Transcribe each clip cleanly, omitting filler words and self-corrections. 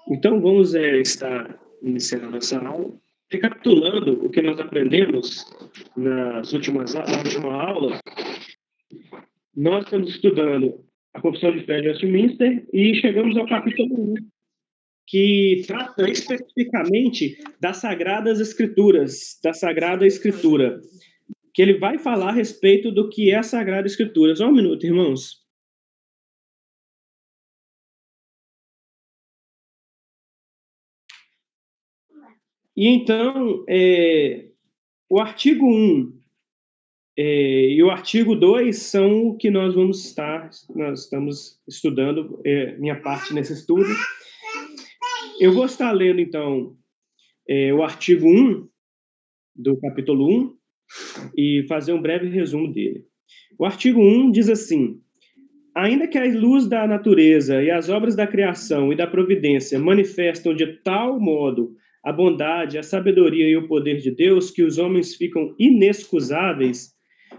Então, vamos estar iniciando a nossa aula, recapitulando o que nós aprendemos na última aula. Nós estamos estudando a Confissão de Fé de Westminster e chegamos ao capítulo 1, que trata especificamente das Sagradas Escrituras, da Sagrada Escritura, que ele vai falar a respeito do que é a Sagrada Escritura. Só um minuto, irmãos. E então, o artigo 1 e o artigo 2 são o que nós estamos estudando, minha parte nesse estudo. Eu vou estar lendo, então, o artigo 1 do capítulo 1 e fazer um breve resumo dele. O artigo 1 diz assim: ainda que a luz da natureza e as obras da criação e da providência manifestam de tal modo a bondade, a sabedoria e o poder de Deus que os homens ficam inexcusáveis,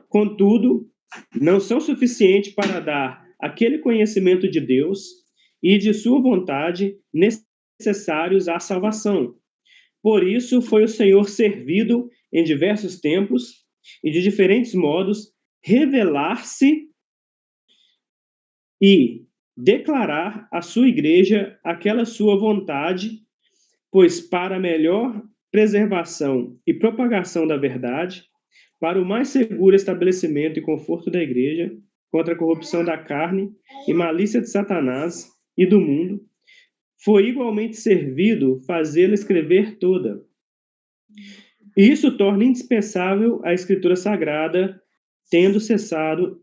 contudo, não são suficientes para dar aquele conhecimento de Deus e de sua vontade necessários à salvação. Por isso foi o Senhor servido em diversos tempos e de diferentes modos revelar-se e declarar à sua igreja aquela sua vontade, pois para a melhor preservação e propagação da verdade, para o mais seguro estabelecimento e conforto da igreja, contra a corrupção da carne e malícia de Satanás e do mundo, foi igualmente servido fazê-la escrever toda. E isso torna indispensável a Escritura Sagrada, tendo cessado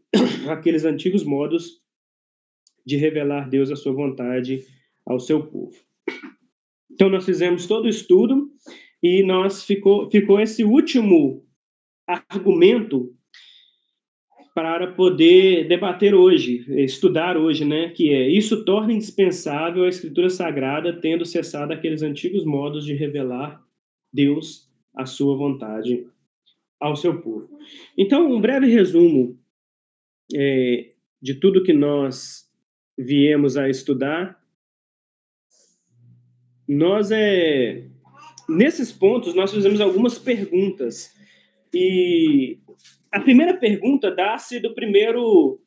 aqueles antigos modos de revelar Deus a sua vontade ao seu povo. Então, nós fizemos todo o estudo e ficou esse último argumento para poder debater hoje, estudar hoje, né? Que é: isso torna indispensável a Escritura Sagrada, tendo cessado aqueles antigos modos de revelar Deus a sua vontade ao seu povo. Então, um breve resumo de tudo que nós viemos a estudar. Nesses pontos, nós fizemos algumas perguntas. E a primeira pergunta dá-se do primeiro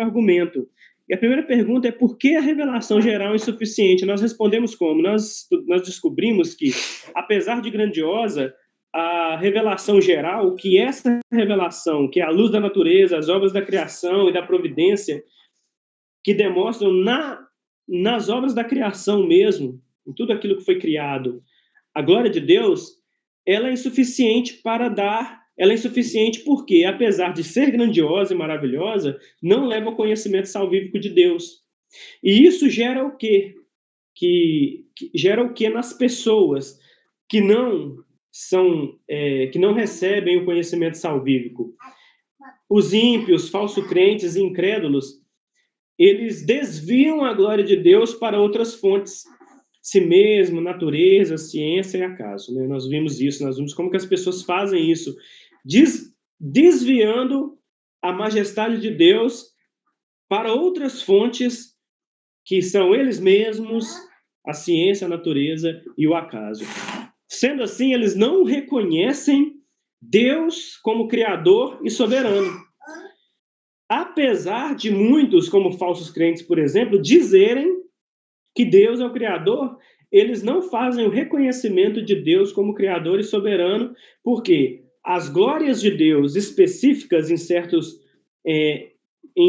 argumento. E a primeira pergunta é: por que a revelação geral é insuficiente? Nós respondemos como? Nós descobrimos que, apesar de grandiosa, a revelação geral, que essa revelação, que é a luz da natureza, as obras da criação e da providência, que demonstram nas obras da criação mesmo, em tudo aquilo que foi criado, a glória de Deus, ela é insuficiente ela é insuficiente porque, apesar de ser grandiosa e maravilhosa, não leva ao conhecimento salvífico de Deus. E isso gera o quê? Gera o quê nas pessoas que não recebem o conhecimento salvífico? Os ímpios, falsos crentes e incrédulos, eles desviam a glória de Deus para outras fontes, si mesmo, natureza, ciência e acaso, né? Nós vimos como que as pessoas fazem isso, desviando a majestade de Deus para outras fontes que são eles mesmos, a ciência, a natureza e o acaso. Sendo assim, eles não reconhecem Deus como Criador e soberano. Apesar de muitos, como falsos crentes, por exemplo, dizerem que Deus é o Criador, eles não fazem o reconhecimento de Deus como Criador e soberano, porque as glórias de Deus específicas em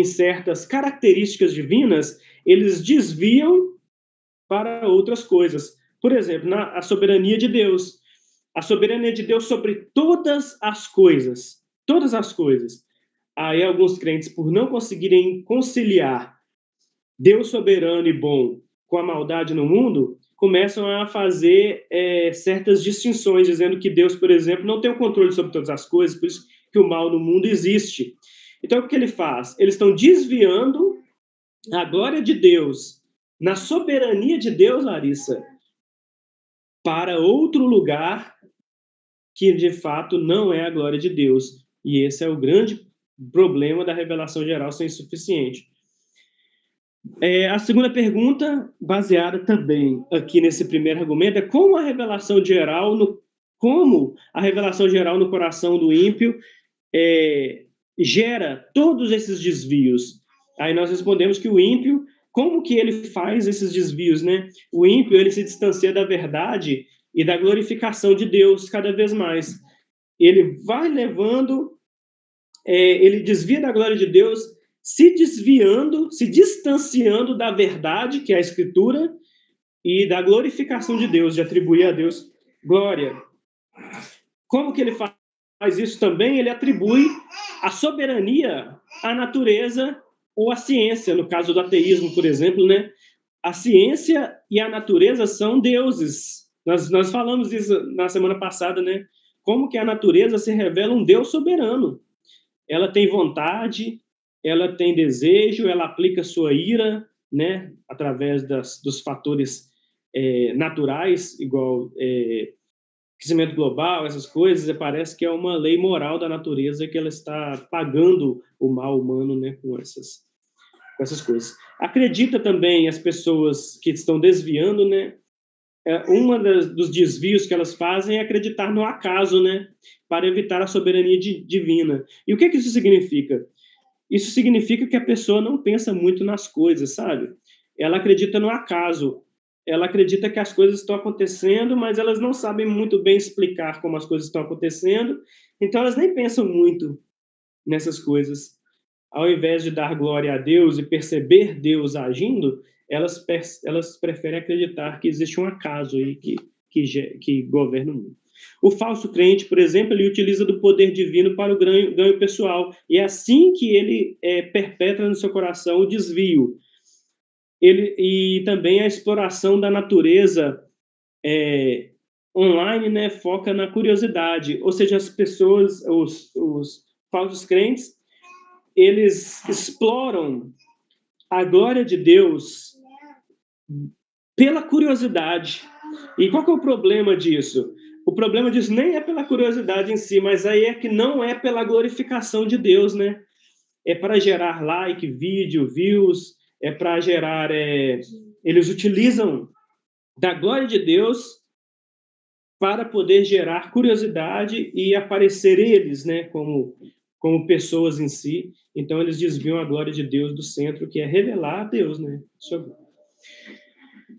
certas características divinas, eles desviam para outras coisas. Por exemplo, a soberania de Deus. A soberania de Deus sobre todas as coisas. Todas as coisas. Aí alguns crentes, por não conseguirem conciliar Deus soberano e bom com a maldade no mundo, começam a fazer certas distinções, dizendo que Deus, por exemplo, não tem o controle sobre todas as coisas, por isso que o mal no mundo existe. Então, o que ele faz? Eles estão desviando a glória de Deus, na soberania de Deus, Larissa, para outro lugar que, de fato, não é a glória de Deus. E esse é o grande problema da revelação geral ser insuficiente. A segunda pergunta, baseada também aqui nesse primeiro argumento, é como a revelação geral no coração do ímpio gera todos esses desvios. Aí nós respondemos que o ímpio, como que ele faz esses desvios, né? O ímpio, ele se distancia da verdade e da glorificação de Deus cada vez mais. Ele vai levando, ele desvia da glória de Deus, se desviando, se distanciando da verdade, que é a Escritura, e da glorificação de Deus, de atribuir a Deus glória. Como que ele faz isso também? Ele atribui a soberania à natureza ou à ciência, no caso do ateísmo, por exemplo, né? A ciência e a natureza são deuses. Nós falamos isso na semana passada, né? Como que a natureza se revela um Deus soberano. Ela tem vontade, ela tem desejo, ela aplica sua ira, né? Através dos fatores naturais, igual aquecimento global, essas coisas, parece que é uma lei moral da natureza que ela está pagando o mal humano, né, com essas coisas. Acredita também as pessoas que estão desviando, né? Dos desvios que elas fazem é acreditar no acaso, né? Para evitar a soberania divina. E o que isso significa? Isso significa que a pessoa não pensa muito nas coisas, sabe? Ela acredita no acaso. Ela acredita que as coisas estão acontecendo, mas elas não sabem muito bem explicar como as coisas estão acontecendo, então elas nem pensam muito nessas coisas. Ao invés de dar glória a Deus e perceber Deus agindo, elas preferem acreditar que existe um acaso aí que governa o mundo. O falso crente, por exemplo, ele utiliza do poder divino para o ganho pessoal, e é assim que ele perpetra no seu coração o desvio. E também a exploração da natureza online, né, foca na curiosidade, ou seja, as pessoas, os falsos crentes, eles exploram a glória de Deus pela curiosidade. E qual que é o problema disso? O problema disso nem é pela curiosidade em si, mas aí é que não é pela glorificação de Deus, né? É para gerar like, vídeo, views, é para gerar... eles utilizam da glória de Deus para poder gerar curiosidade e aparecer eles, né, como pessoas em si. Então, eles desviam a glória de Deus do centro, que é revelar a Deus, né?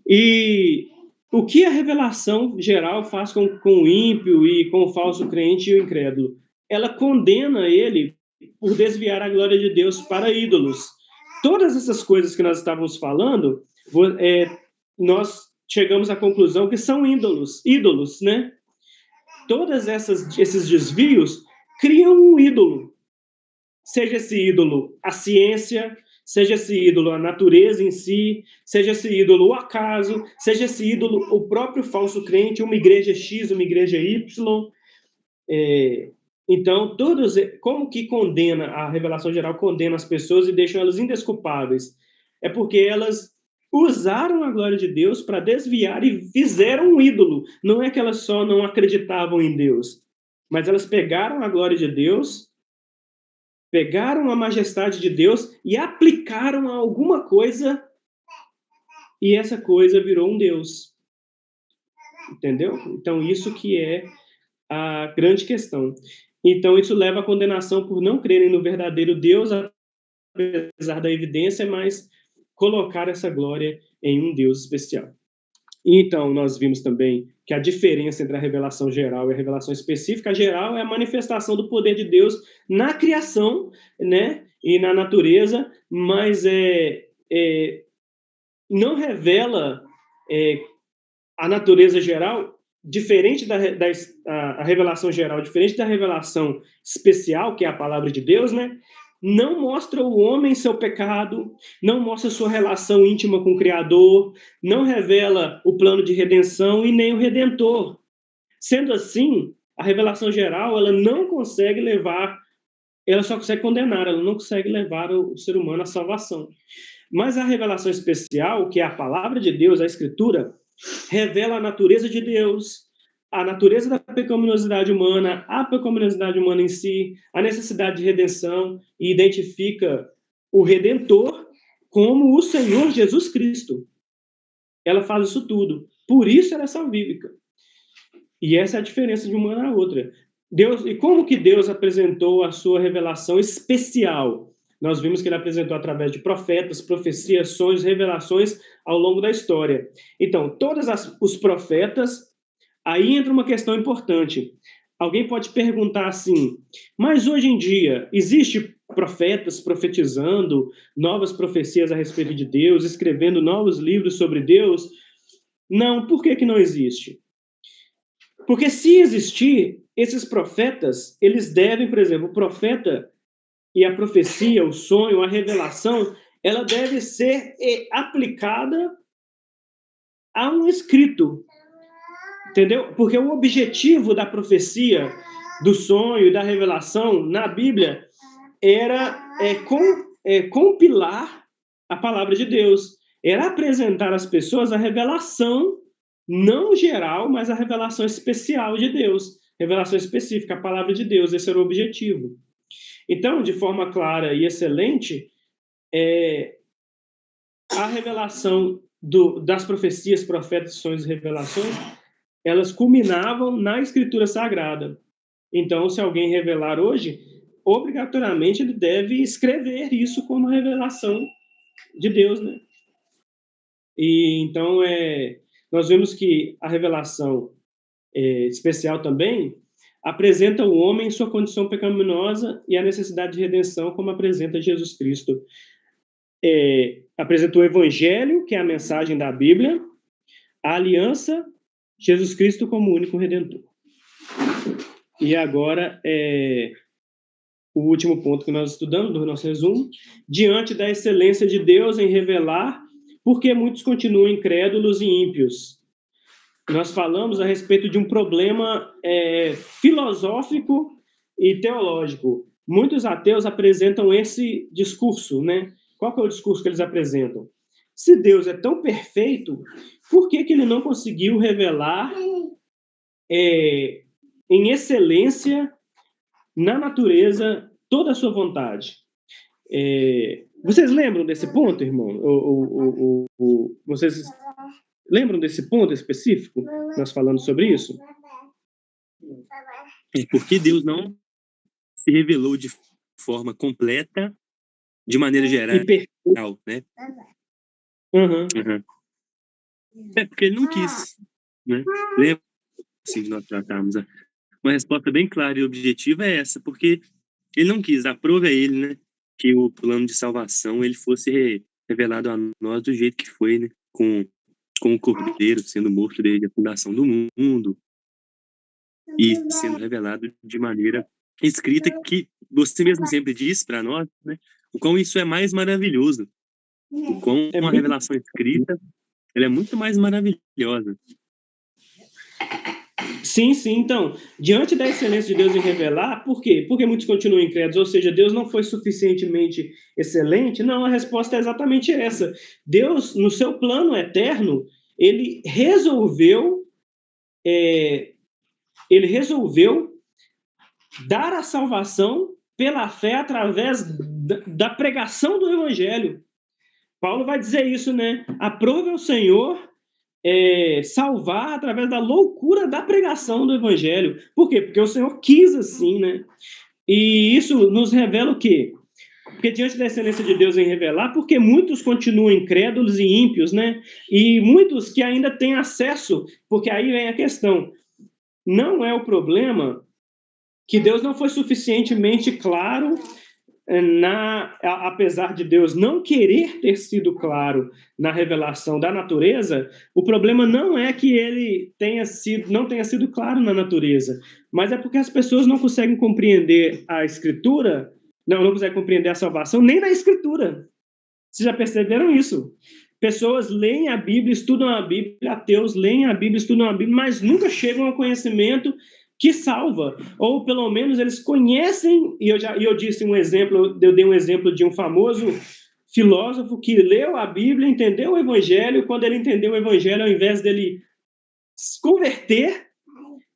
E o que a revelação geral faz com o ímpio e com o falso crente e o incrédulo? Ela condena ele por desviar a glória de Deus para ídolos. Todas essas coisas que nós estávamos falando, nós chegamos à conclusão que são ídolos, né? Todos esses desvios criam um ídolo. Seja esse ídolo a ciência, seja esse ídolo a natureza em si, seja esse ídolo o acaso, seja esse ídolo o próprio falso crente, uma igreja X, uma igreja Y. Então, como que condena, a revelação geral condena as pessoas e deixa elas indesculpáveis? É porque elas usaram a glória de Deus para desviar e fizeram um ídolo. Não é que elas só não acreditavam em Deus, mas elas pegaram a glória de Deus, pegaram a majestade de Deus e aplicaram a alguma coisa, e essa coisa virou um Deus. Entendeu? Então, isso que é a grande questão. Então, isso leva à condenação por não crerem no verdadeiro Deus, apesar da evidência, mas colocar essa glória em um Deus especial. Então, nós vimos também que a diferença entre a revelação geral e a revelação específica, a geral é a manifestação do poder de Deus na criação, né, e na natureza, mas não revela a natureza geral, diferente a revelação geral, diferente da revelação especial, que é a palavra de Deus, né? Não mostra o homem seu pecado, não mostra sua relação íntima com o Criador, não revela o plano de redenção e nem o Redentor. Sendo assim, a revelação geral, ela não consegue levar, ela só consegue condenar, ela não consegue levar o ser humano à salvação. Mas a revelação especial, que é a palavra de Deus, a Escritura, revela a natureza de Deus, a natureza da pecaminosidade humana, a pecaminosidade humana em si, a necessidade de redenção, e identifica o Redentor como o Senhor Jesus Cristo. Ela faz isso tudo. Por isso ela é salvífica. E essa é a diferença de uma na outra. E como que Deus apresentou a sua revelação especial? Nós vimos que ele apresentou através de profetas, profecias, sonhos, revelações ao longo da história. Então, todos os profetas, aí entra uma questão importante. Alguém pode perguntar assim, mas hoje em dia, existe profetas profetizando novas profecias a respeito de Deus, escrevendo novos livros sobre Deus? Não, por que não existe? Porque se existir, esses profetas, eles devem, por exemplo, o profeta e a profecia, o sonho, a revelação, ela deve ser aplicada a um escrito, entendeu? Porque o objetivo da profecia, do sonho e da revelação na Bíblia era compilar a palavra de Deus, era apresentar às pessoas a revelação não geral, mas a revelação especial de Deus, revelação específica, a palavra de Deus, esse era o objetivo. Então, de forma clara e excelente, a revelação das profecias, profetas, sonhos e revelações, elas culminavam na Escritura Sagrada. Então, se alguém revelar hoje, obrigatoriamente ele deve escrever isso como revelação de Deus, né? E então, nós vemos que a revelação especial também apresenta o homem em sua condição pecaminosa e a necessidade de redenção, como apresenta Jesus Cristo. Apresenta o Evangelho, que é a mensagem da Bíblia, a aliança, Jesus Cristo como único Redentor. E agora, o último ponto que nós estudamos, do nosso resumo, diante da excelência de Deus em revelar, porque muitos continuam incrédulos e ímpios. Nós falamos a respeito de um problema filosófico e teológico. Muitos ateus apresentam esse discurso, né? Qual que é o discurso que eles apresentam? Se Deus é tão perfeito, por que ele não conseguiu revelar em excelência na natureza toda a sua vontade? Vocês lembram desse ponto, irmão? Vocês lembram desse ponto específico? Nós falamos sobre isso? Porque Deus não se revelou de forma completa, de maneira geral, né? Uhum. Porque ele não quis, né? Lembra, assim, nós tratarmos. Uma resposta bem clara e objetiva é essa, porque ele não quis. A prova é ele, né? Que o plano de salvação ele fosse revelado a nós do jeito que foi, né? Com o Cordeiro sendo morto desde a fundação do mundo e sendo revelado de maneira escrita, que você mesmo sempre diz para nós, né? O quão isso é mais maravilhoso. O quão uma revelação escrita ela é muito mais maravilhosa. Sim. Então, diante da excelência de Deus em revelar, por quê? Porque muitos continuam incrédulos, ou seja, Deus não foi suficientemente excelente? Não, a resposta é exatamente essa. Deus, no seu plano eterno, ele resolveu dar a salvação pela fé através da pregação do Evangelho. Paulo vai dizer isso, né? Aprove ao Senhor salvar através da loucura da pregação do Evangelho. Por quê? Porque o Senhor quis assim, né? E isso nos revela o quê? Porque diante da excelência de Deus em revelar, porque muitos continuam incrédulos e ímpios, né? E muitos que ainda têm acesso, porque aí vem a questão. Não é o problema que Deus não foi suficientemente claro, apesar de Deus não querer ter sido claro na revelação da natureza, o problema não é que ele não tenha sido claro na natureza, mas é porque as pessoas não conseguem compreender a Escritura, não conseguem compreender a salvação nem na Escritura. Vocês já perceberam isso? Pessoas leem a Bíblia, estudam a Bíblia, ateus leem a Bíblia, estudam a Bíblia, mas nunca chegam ao conhecimento que salva, ou pelo menos eles conhecem, e eu disse um exemplo, eu dei um exemplo de um famoso filósofo que leu a Bíblia, entendeu o Evangelho, quando ele entendeu o Evangelho, ao invés dele se converter,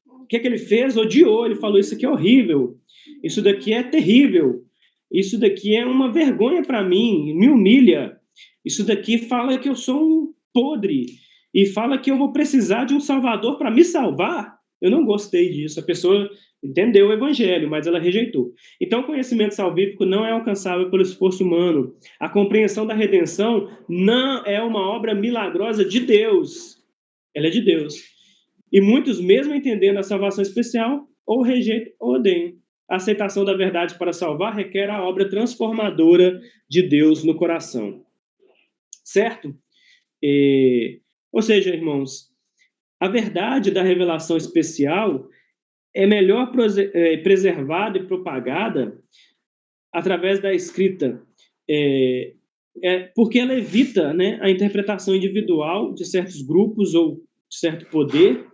o que ele fez? Odiou, ele falou, isso aqui é horrível, isso daqui é terrível, isso daqui é uma vergonha para mim, me humilha. Isso daqui fala que eu sou um podre e fala que eu vou precisar de um salvador para me salvar. Eu não gostei disso. A pessoa entendeu o evangelho, mas ela rejeitou. Então, o conhecimento salvífico não é alcançável pelo esforço humano. A compreensão da redenção não é uma obra milagrosa de Deus. Ela é de Deus. E muitos, mesmo entendendo a salvação especial, ou rejeitam ou odeiam. A aceitação da verdade para salvar requer a obra transformadora de Deus no coração. Certo? Ou seja, irmãos, a verdade da revelação especial é melhor preservada e propagada através da escrita, porque ela evita, né, a interpretação individual de certos grupos ou de certo poder,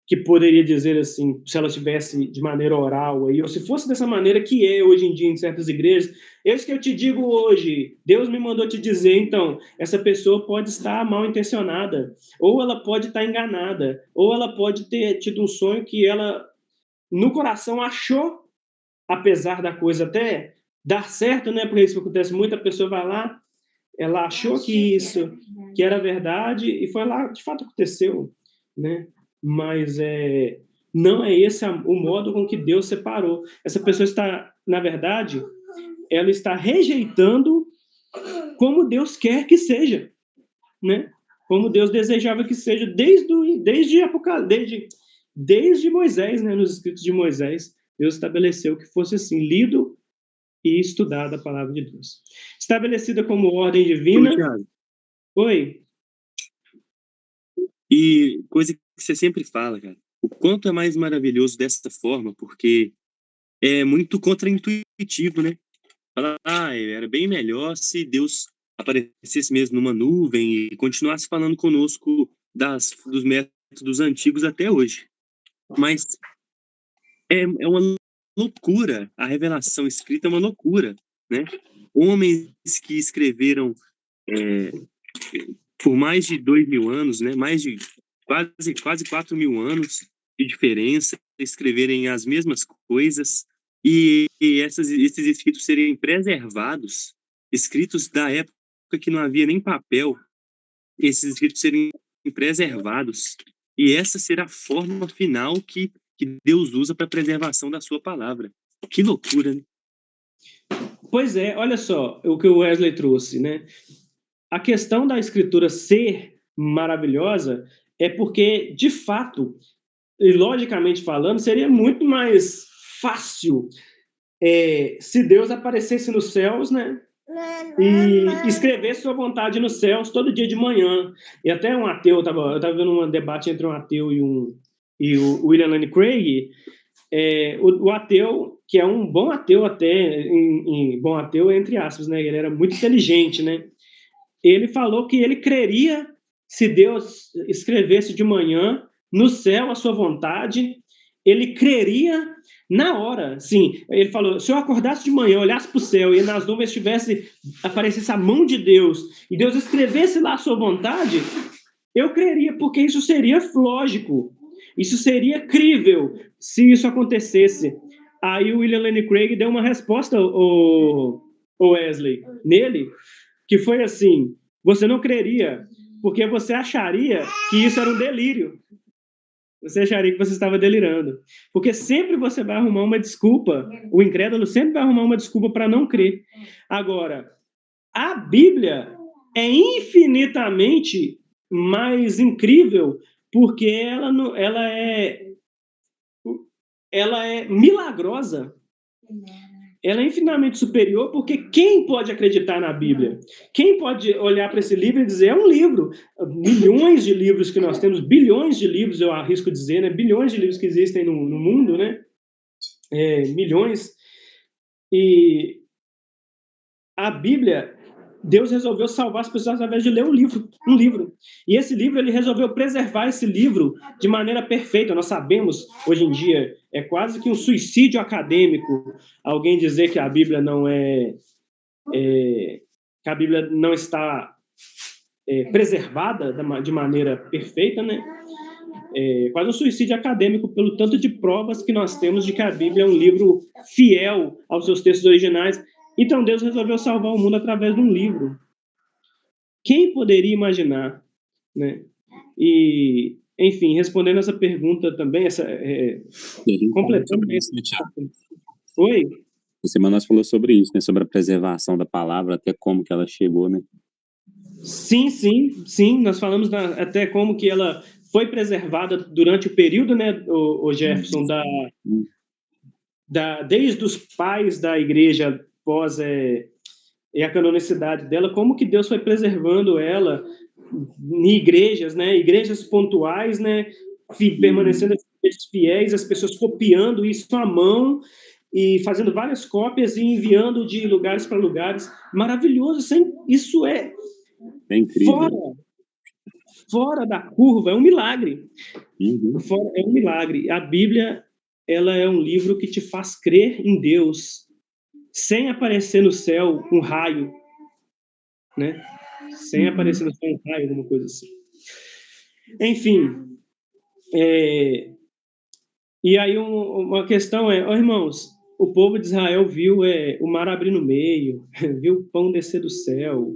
que poderia dizer assim, se ela tivesse de maneira oral, aí, ou se fosse dessa maneira que é hoje em dia em certas igrejas, é isso que eu te digo hoje, Deus me mandou te dizer, então, essa pessoa pode estar mal intencionada, ou ela pode estar enganada, ou ela pode ter tido um sonho que ela, no coração, achou, apesar da coisa até dar certo, né, porque isso acontece muito, a pessoa vai lá, ela achou que isso, que era verdade, e foi lá, de fato aconteceu, né? Mas não é esse o modo com que Deus separou. Essa pessoa está, na verdade, ela está rejeitando como Deus quer que seja, né? Como Deus desejava que seja desde Moisés, né? Nos escritos de Moisés, Deus estabeleceu que fosse assim, lido e estudado a palavra de Deus. Estabelecida como ordem divina. Oi. E coisa que você sempre fala, cara, o quanto é mais maravilhoso dessa forma, porque é muito contraintuitivo, né? Falar, era bem melhor se Deus aparecesse mesmo numa nuvem e continuasse falando conosco dos métodos antigos até hoje. Mas é uma loucura, a revelação escrita é uma loucura, né? Homens que escreveram por mais de 2.000 anos, né? Mais de quase 4.000 anos de diferença, escreverem as mesmas coisas e esses escritos serem preservados, escritos da época que não havia nem papel, esses escritos serem preservados, e essa será a forma final que Deus usa para a preservação da sua palavra. Que loucura, né? Pois é, olha só o que o Wesley trouxe, né? A questão da escritura ser maravilhosa é porque, de fato, e logicamente falando, seria muito mais fácil se Deus aparecesse nos céus, né? E escrevesse sua vontade nos céus todo dia de manhã. E até um ateu, eu estava vendo um debate entre um ateu e o William Lane Craig, o ateu, que é um bom ateu até, bom ateu entre aspas, né? Ele era muito inteligente, né? Ele falou que ele creria se Deus escrevesse de manhã no céu a sua vontade, ele creria na hora, sim. Ele falou, se eu acordasse de manhã, olhasse para o céu e nas nuvens aparecesse a mão de Deus e Deus escrevesse lá a sua vontade, eu creria, porque isso seria lógico, isso seria crível se isso acontecesse. Aí o William Lane Craig deu uma resposta, o Wesley, nele, que foi assim, você não creria, porque você acharia que isso era um delírio. Você acharia que você estava delirando. Porque sempre você vai arrumar uma desculpa, o incrédulo sempre vai arrumar uma desculpa para não crer. Agora, a Bíblia é infinitamente mais incrível, porque ela é milagrosa. Ela é infinitamente superior, porque quem pode acreditar na Bíblia? Quem pode olhar para esse livro e dizer, é um livro. Milhões de livros que nós temos, bilhões de livros, eu arrisco dizer, né? Bilhões de livros que existem no mundo, né? Milhões. E a Bíblia, Deus resolveu salvar as pessoas através de ler um livro. E esse livro, ele resolveu preservar esse livro de maneira perfeita. Nós sabemos, hoje em dia, é quase que um suicídio acadêmico alguém dizer que a Bíblia não que a Bíblia não está preservada de maneira perfeita, né? Quase um suicídio acadêmico pelo tanto de provas que nós temos de que a Bíblia é um livro fiel aos seus textos originais. Então Deus resolveu salvar o mundo através de um livro. Quem poderia imaginar, né? E, enfim, respondendo essa pergunta também, completando isso, né, Thiago? Oi? Essa semana nós falou sobre isso, né? Sobre a preservação da palavra, até como que ela chegou, né? Sim, nós falamos até como que ela foi preservada durante o período, né, o Jefferson, desde os pais da igreja pós e a canonicidade dela, como que Deus foi preservando ela em igrejas, né, igrejas pontuais, né, permanecendo fiéis, as pessoas copiando isso à mão e fazendo várias cópias e enviando de lugares para lugares. Maravilhoso, isso é incrível. Fora da curva, é um milagre. Uhum. É um milagre. A Bíblia, ela é um livro que te faz crer em Deus, sem aparecer no céu um raio, né? Sem aparecer no céu um raio, alguma coisa assim. Enfim, e aí uma questão irmãos, o povo de Israel viu o mar abrir no meio, viu o pão descer do céu,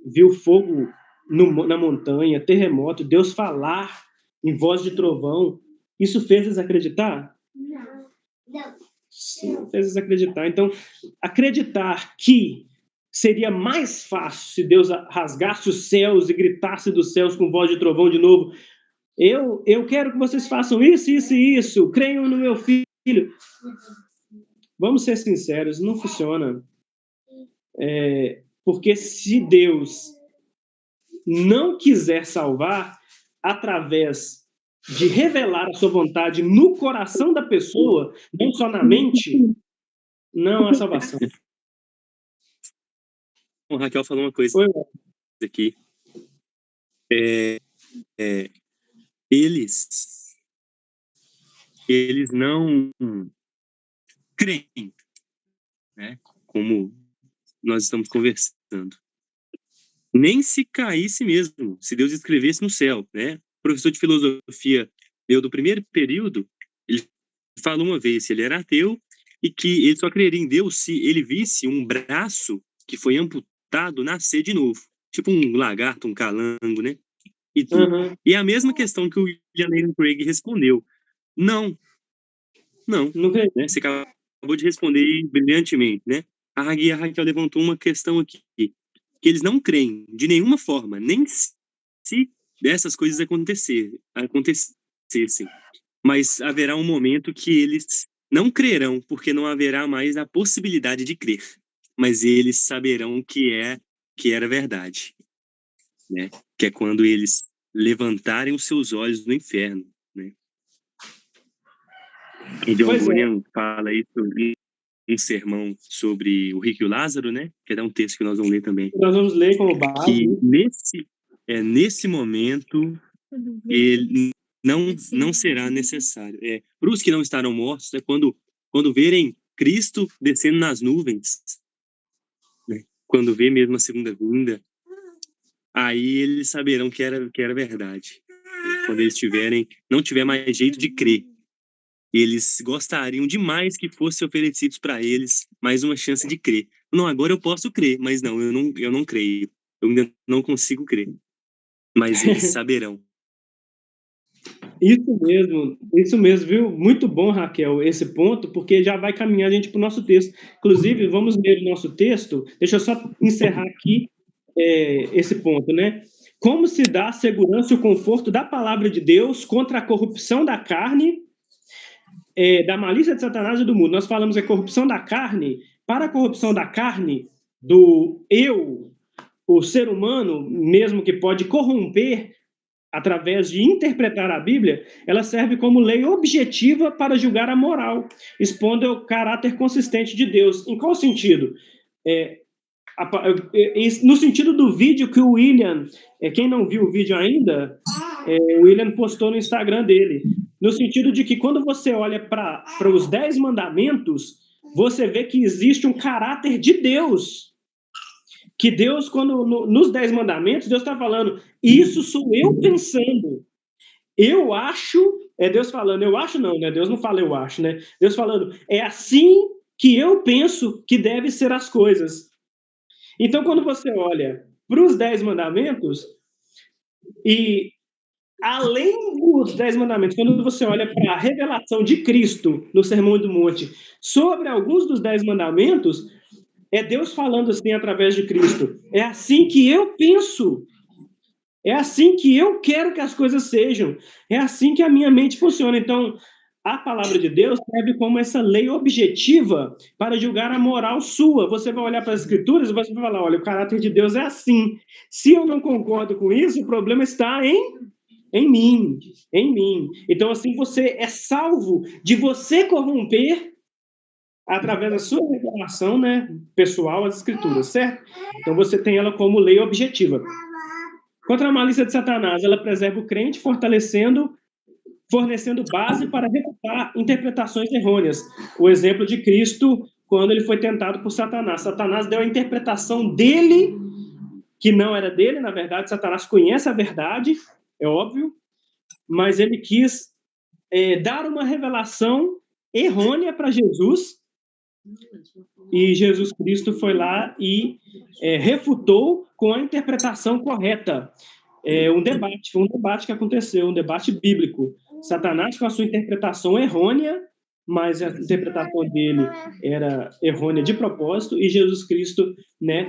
viu fogo na montanha, terremoto, Deus falar em voz de trovão. Isso fez eles acreditar? Não. Sim, fez eles acreditar. Então, acreditar que seria mais fácil se Deus rasgasse os céus e gritasse dos céus com voz de trovão de novo: eu quero que vocês façam isso, isso e isso, creiam no meu filho. Vamos ser sinceros, não funciona. Porque se Deus não quiser salvar através de revelar a sua vontade no coração da pessoa, não só na mente, não há salvação. O Raquel falou uma coisa aqui. Eles não creem, né? Como nós estamos conversando. Nem se caísse mesmo, se Deus escrevesse no céu, né? O professor de filosofia meu do primeiro período, ele falou uma vez que ele era ateu e que ele só creria em Deus se ele visse um braço que foi amputado nascer de novo. Tipo um lagarto, um calango, né? E tudo. Uhum. E a mesma questão que o William Lane Craig respondeu. Não, né? Você acabou de responder brilhantemente, né? A Raquel levantou uma questão aqui, que eles não creem de nenhuma forma, nem se dessas coisas acontecessem. Mas haverá um momento que eles não crerão, porque não haverá mais a possibilidade de crer. Mas eles saberão que era verdade, né? Que é quando eles levantarem os seus olhos no inferno, né? E John Bunyan fala isso em um sermão sobre o rico e o Lázaro, né? Que é um texto que nós vamos ler também. Nós vamos ler como base. Que nesse momento ele não será necessário. Para os que não estarão mortos, quando verem Cristo descendo nas nuvens, né? Quando vê mesmo a segunda vinda, aí eles saberão que era verdade. Quando eles não tiver mais jeito de crer, eles gostariam demais que fosse oferecidos para eles mais uma chance de crer. Não, agora eu posso crer, mas não, eu não creio. Eu ainda não consigo crer. Mas eles saberão. Isso mesmo, viu? Muito bom, Raquel, esse ponto, porque já vai caminhar a gente para o nosso texto. Inclusive, vamos ler o nosso texto. Deixa eu só encerrar aqui esse ponto, né? Como se dá a segurança e o conforto da palavra de Deus contra a corrupção da carne, da malícia de Satanás e do mundo. Nós falamos a corrupção da carne. Para a corrupção da carne, do eu, o ser humano, mesmo que pode corromper através de interpretar a Bíblia, ela serve como lei objetiva para julgar a moral, expondo o caráter consistente de Deus. Em qual sentido? No sentido do vídeo que o William, quem não viu o vídeo ainda, o William postou no Instagram dele, no sentido de que quando você olha para os 10 mandamentos, você vê que existe um caráter de Deus, que Deus, nos 10 mandamentos, Deus está falando, isso sou eu pensando. Eu acho, Deus falando, eu acho não, né? Deus não fala eu acho, né? Deus falando, é assim que eu penso que devem ser as coisas. Então, quando você olha para os 10 mandamentos, e além dos 10 mandamentos, quando você olha para a revelação de Cristo no Sermão do Monte sobre alguns dos 10 mandamentos, é Deus falando assim através de Cristo. É assim que eu penso. É assim que eu quero que as coisas sejam. É assim que a minha mente funciona. Então, a palavra de Deus serve como essa lei objetiva para julgar a moral sua. Você vai olhar para as Escrituras e você vai falar, olha, o caráter de Deus é assim. Se eu não concordo com isso, o problema está em mim. Então, assim, você é salvo de você corromper através da sua revelação, né, pessoal, as Escrituras, certo? Então, você tem ela como lei objetiva. Contra a malícia de Satanás, ela preserva o crente, fornecendo base para refutar interpretações errôneas. O exemplo de Cristo, quando ele foi tentado por Satanás. Satanás deu a interpretação dele, que não era dele, na verdade, Satanás conhece a verdade, é óbvio, mas ele quis dar uma revelação errônea para Jesus, e Jesus Cristo foi lá e refutou com a interpretação correta. Foi um debate que aconteceu, um debate bíblico. Satanás com a sua interpretação errônea, mas a interpretação dele era errônea de propósito, e Jesus Cristo, né,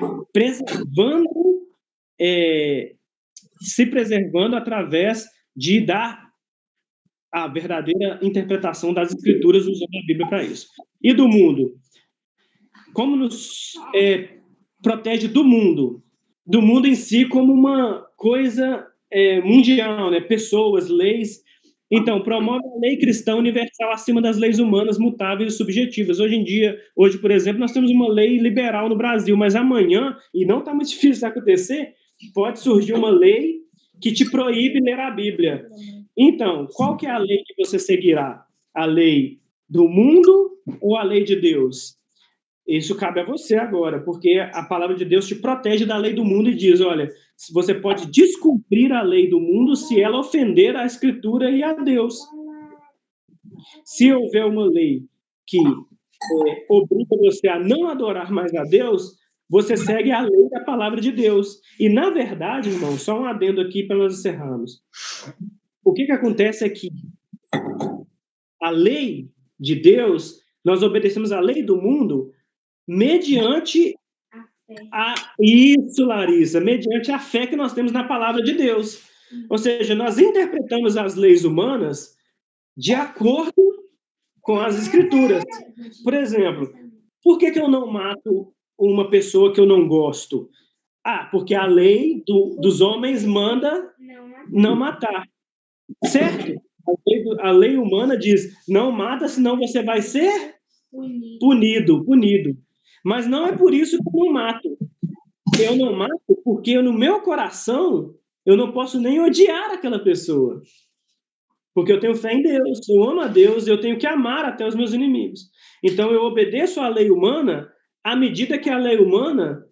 se preservando através de dar a verdadeira interpretação das Escrituras, usando a Bíblia para isso. E do mundo? Como nos protege do mundo? Do mundo em si como uma coisa mundial, né? Pessoas, leis. Então, promove a lei cristã universal acima das leis humanas mutáveis e subjetivas. Hoje, por exemplo, nós temos uma lei liberal no Brasil, mas amanhã, e não está muito difícil de acontecer, pode surgir uma lei que te proíbe ler a Bíblia. Então, qual que é a lei que você seguirá? A lei do mundo ou a lei de Deus? Isso cabe a você agora, porque a palavra de Deus te protege da lei do mundo e diz, olha, você pode descumprir a lei do mundo se ela ofender a Escritura e a Deus. Se houver uma lei que obriga você a não adorar mais a Deus, você segue a lei da palavra de Deus. E, na verdade, irmão, só um adendo aqui para nós encerrarmos. O que acontece é que a lei de Deus, nós obedecemos a lei do mundo mediante isso, Larissa, mediante a fé que nós temos na palavra de Deus. Ou seja, nós interpretamos as leis humanas de acordo com as Escrituras. Por exemplo, por que eu não mato uma pessoa que eu não gosto? Porque a lei dos homens manda não matar. Certo? A lei humana diz, não mata, senão você vai ser punido. Mas não é por isso que eu não mato. Eu não mato porque no meu coração eu não posso nem odiar aquela pessoa. Porque eu tenho fé em Deus, eu amo a Deus, eu tenho que amar até os meus inimigos. Então eu obedeço à lei humana à medida que a lei humana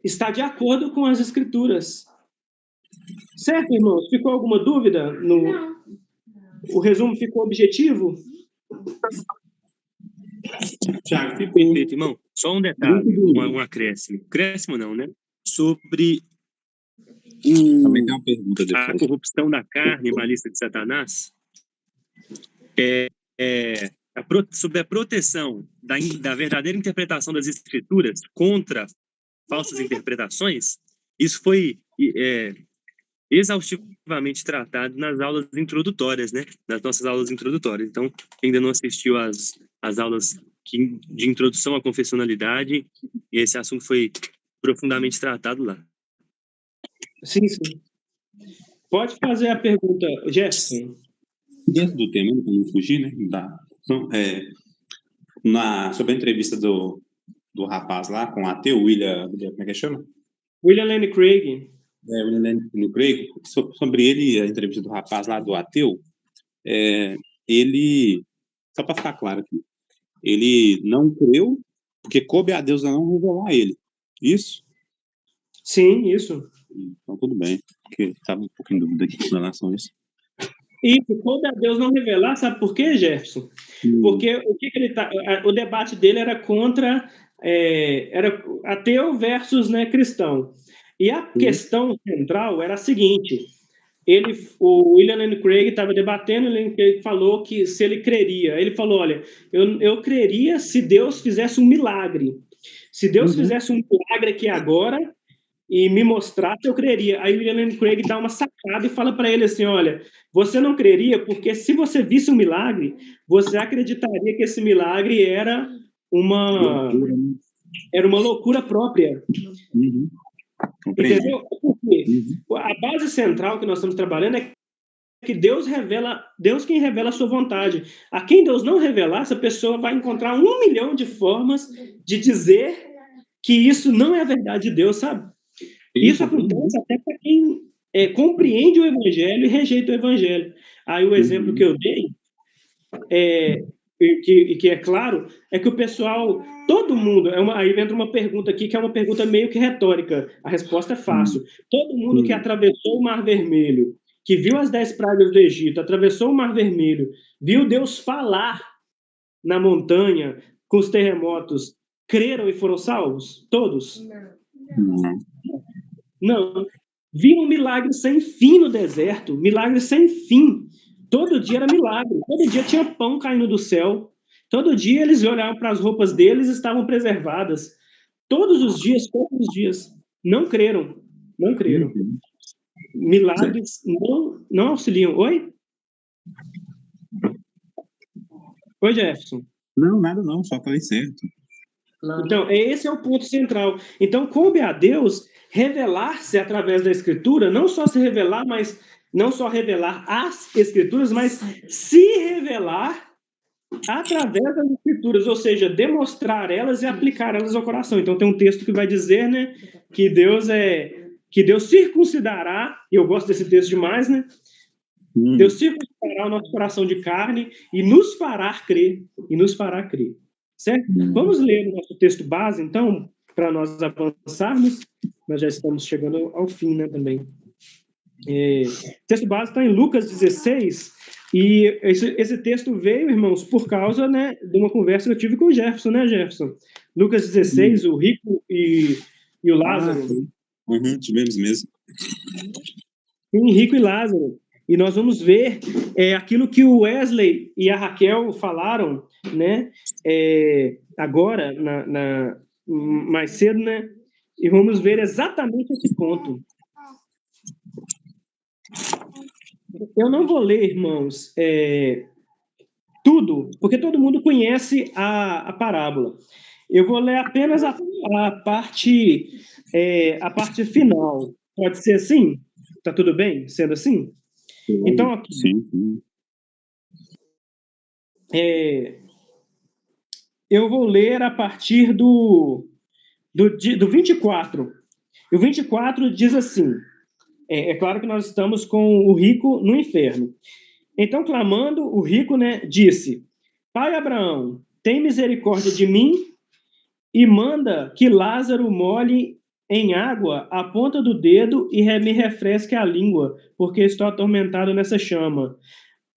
está de acordo com as Escrituras. Certo, irmãos? Ficou alguma dúvida? O resumo ficou objetivo? Tiago, perfeito, irmão. Só um detalhe, um acréscimo. Acréscimo não, né? Sobre também tem uma pergunta a corrupção da carne e malícia de Satanás. Sobre a proteção da verdadeira interpretação das Escrituras contra falsas interpretações, isso foi exaustivamente tratado nas aulas introdutórias, né? Nas nossas aulas introdutórias. Então, quem ainda não assistiu às aulas de introdução à confessionalidade, esse assunto foi profundamente tratado lá. Sim. Pode fazer a pergunta, Jefferson. Dentro do tema, para não fugir, né? Sobre a entrevista do rapaz lá com o ateu, William, como é que chama? William Lane Craig. William Lane Craig, sobre ele, a entrevista do rapaz lá do ateu, ele, só para ficar claro aqui, ele não creu porque coube a Deus não revelar a ele. Isso? Sim, isso. Então, tudo bem, porque estava um pouquinho em dúvida aqui com relação a isso. Isso, coube a Deus não revelar, sabe por quê, Jefferson? Porque o debate dele era contra era ateu versus, né, cristão. E a questão central era a seguinte: o William Lane Craig estava debatendo, ele falou que se ele creria. Ele falou: olha, eu creria se Deus fizesse um milagre. Se Deus fizesse um milagre aqui agora e me mostrasse, eu creria. Aí o William Lane Craig dá uma sacada e fala para ele assim: olha, você não creria porque se você visse um milagre, você acreditaria que esse milagre era uma loucura própria. Entendeu? Por quê? A base central que nós estamos trabalhando é que Deus quem revela a sua vontade. A quem Deus não revelar, essa pessoa vai encontrar 1 milhão de formas de dizer que isso não é a verdade de Deus, sabe? Isso acontece até para quem compreende o evangelho e rejeita o evangelho. Aí o exemplo que eu dei, que é claro, é que o pessoal, todo mundo, aí entra uma pergunta aqui que é uma pergunta meio que retórica, a resposta é fácil. Todo mundo que atravessou o Mar Vermelho, que viu as 10 pragas do Egito, atravessou o Mar Vermelho, viu Deus falar na montanha com os terremotos, creram e foram salvos? Todos? Não. Viram milagres sem fim no deserto, milagres sem fim. Todo dia era milagre, todo dia tinha pão caindo do céu, todo dia eles olhavam para as roupas deles e estavam preservadas. Todos os dias. Não creram. Milagres não auxiliam. Oi? Oi, Jefferson. Não, nada não, só falei certo. Então, esse é o ponto central. Então, coube a Deus revelar-se através da Escritura, não só se revelar, mas não só revelar as Escrituras, mas se revelar através das Escrituras, ou seja, demonstrar elas e aplicar elas ao coração. Então, tem um texto que vai dizer, né, que Deus circuncidará, e eu gosto desse texto demais, né? Deus circuncidará o nosso coração de carne e nos fará crer. Certo? Vamos ler o nosso texto base, então, para nós avançarmos. Nós já estamos chegando ao fim, né, também. O texto base está em Lucas 16, e esse texto veio, irmãos, por causa, né, de uma conversa que eu tive com o Jefferson, né, Jefferson? Lucas 16, o rico e o Lázaro. Tivemos mesmo. Rico e Lázaro. E nós vamos ver aquilo que o Wesley e a Raquel falaram, né? Agora, mais cedo, né? E vamos ver exatamente esse ponto. Eu não vou ler, irmãos, tudo, porque todo mundo conhece a parábola. Eu vou ler apenas a parte final. Pode ser assim? Tá tudo bem sendo assim? Então, aqui, eu vou ler a partir do 24. O 24 diz assim, é claro que nós estamos com o rico no inferno. Então, clamando, o rico, né, disse: Pai Abraão, tem misericórdia de mim e manda que Lázaro molhe em água a ponta do dedo e me refresque a língua, porque estou atormentado nessa chama.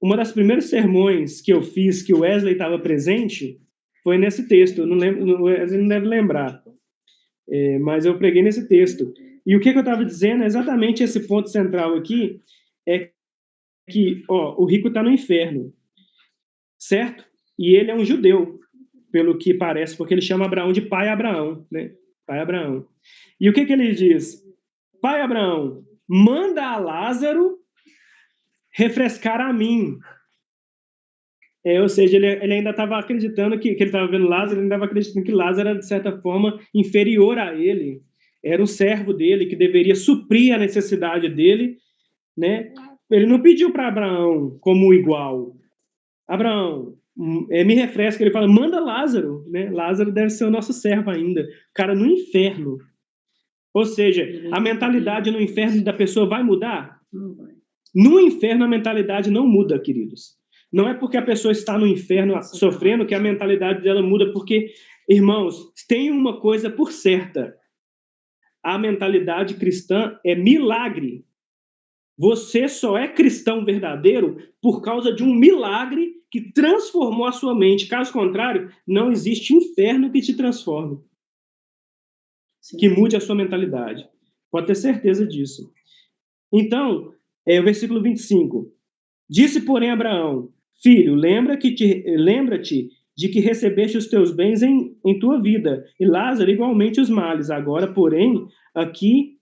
Uma das primeiras sermões que eu fiz, que o Wesley estava presente, foi nesse texto. Eu não lembro, o Wesley não deve lembrar, mas eu preguei nesse texto. E o que eu estava dizendo é exatamente esse ponto central aqui, é que o rico está no inferno, certo? E ele é um judeu, pelo que parece, porque ele chama Abraão de pai Abraão, né? Pai Abraão. E o que ele diz? Pai Abraão, manda a Lázaro refrescar a mim. Ou seja, ele ainda estava acreditando que ele estava vendo Lázaro, ele ainda estava acreditando que Lázaro era, de certa forma, inferior a ele. Era um servo dele, que deveria suprir a necessidade dele, né? Ele não pediu para Abraão como igual. Abraão, me refresca. Ele fala, manda Lázaro, né? Lázaro deve ser o nosso servo ainda. O cara no inferno. Ou seja, a mentalidade no inferno da pessoa vai mudar? No inferno a mentalidade não muda, queridos. Não é porque a pessoa está no inferno sofrendo que a mentalidade dela muda, porque, irmãos, tem uma coisa por certa. A mentalidade cristã é milagre. Você só é cristão verdadeiro por causa de um milagre que transformou a sua mente. Caso contrário, não existe inferno que te transforme, que mude a sua mentalidade. Pode ter certeza disso. Então, o versículo 25. Disse, porém, Abraão: Filho, lembra-te de que recebeste os teus bens em tua vida, e Lázaro igualmente os males. Agora, porém, aqui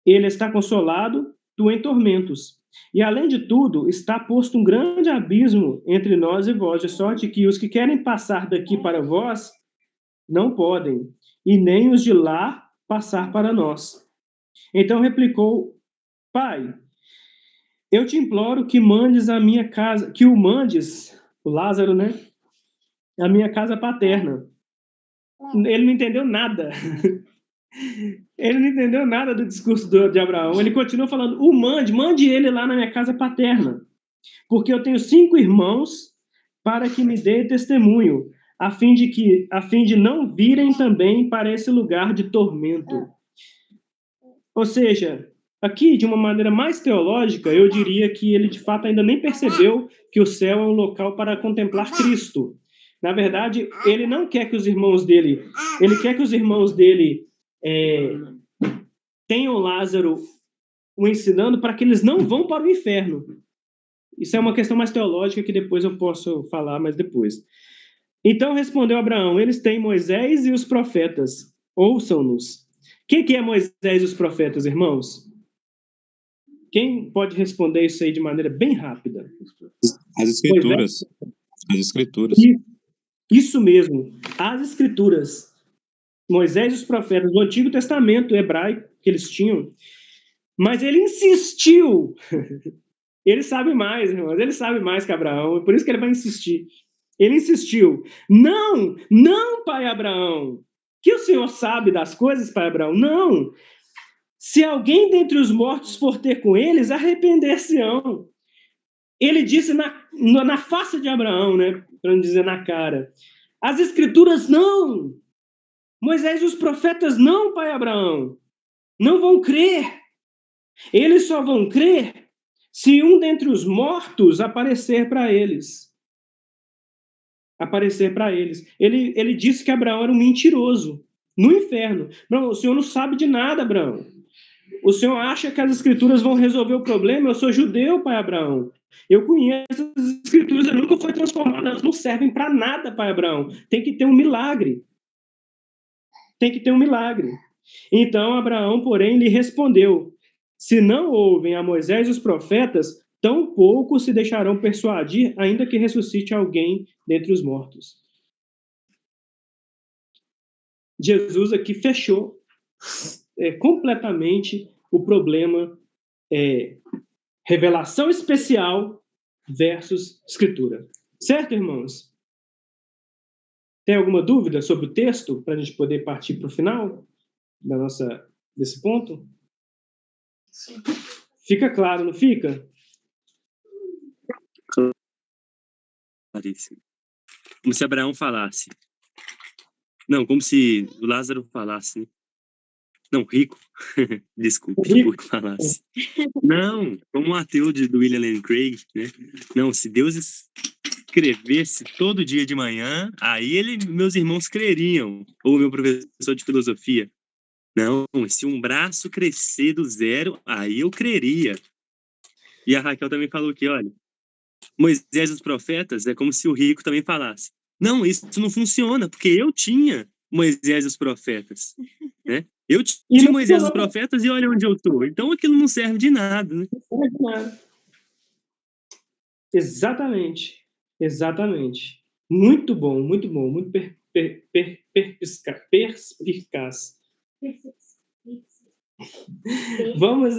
ele está consolado, tu em tormentos. E, além de tudo, está posto um grande abismo entre nós e vós, de sorte que os que querem passar daqui para vós não podem, e nem os de lá passar para nós. Então replicou: Pai, eu te imploro que mandes a minha casa, que o mandes, o Lázaro, né? A minha casa paterna. Ele não entendeu nada. Ele não entendeu nada do discurso de Abraão. Ele continua falando: mande ele lá na minha casa paterna, porque eu tenho 5 irmãos, para que me dê testemunho, a fim de não virem também para esse lugar de tormento. Ou seja, aqui, de uma maneira mais teológica, eu diria que ele, de fato, ainda nem percebeu que o céu é um local para contemplar Cristo. Na verdade, ele não quer que os irmãos dele... Ele quer que os irmãos dele tenham Lázaro o ensinando para que eles não vão para o inferno. Isso é uma questão mais teológica que depois eu posso falar, mas depois. Então respondeu Abraão: eles têm Moisés e os profetas. Ouçam-nos. Quem que é Moisés e os profetas, irmãos? Quem pode responder isso aí de maneira bem rápida? As Escrituras. As Escrituras. Isso mesmo, as Escrituras. Moisés e os profetas, do Antigo Testamento hebraico que eles tinham. Mas ele insistiu. Ele sabe mais, irmãos. Ele sabe mais que Abraão. Por isso que ele vai insistir. Ele insistiu: não, pai Abraão, que o Senhor sabe das coisas, pai Abraão. Não. Se alguém dentre os mortos for ter com eles, arrepender-se-ão. Ele disse na face de Abraão, né? Para não dizer na cara. As Escrituras não. Moisés e os profetas não, pai Abraão. Não vão crer. Eles só vão crer se um dentre os mortos aparecer para eles. Aparecer para eles. Ele disse que Abraão era um mentiroso no inferno. Não, o senhor não sabe de nada, Abraão. O senhor acha que as Escrituras vão resolver o problema? Eu sou judeu, pai Abraão. Eu conheço as Escrituras, eu nunca fui transformado, elas não servem para nada, pai Abraão. Tem que ter um milagre. Tem que ter um milagre. Então Abraão, porém, lhe respondeu: se não ouvem a Moisés e os profetas, tão pouco se deixarão persuadir, ainda que ressuscite alguém dentre os mortos. Jesus aqui fechou completamente o problema revelação especial versus Escritura. Certo, irmãos? Tem alguma dúvida sobre o texto, para a gente poder partir para o final desse ponto? Sim. Fica claro, não fica? Claríssimo. Como se Abraão falasse. Não, como se o Lázaro falasse. Não, rico. Desculpe, rico falasse. Não, como o ateu do William Lane Craig, né? Não, se Deus escrevesse todo dia de manhã, aí meus irmãos creriam. Ou meu professor de filosofia. Não, se um braço crescer do zero, aí eu creria. E a Raquel também falou que, olha, Moisés e os profetas é como se o rico também falasse: não, isso não funciona, porque eu tinha Moisés e os profetas, né? Eu tinha Moisés e os profetas e olha onde eu estou. Então aquilo não serve de nada, né? Não serve de nada. Exatamente. Exatamente. Muito bom, muito bom. Muito perspicaz. Vamos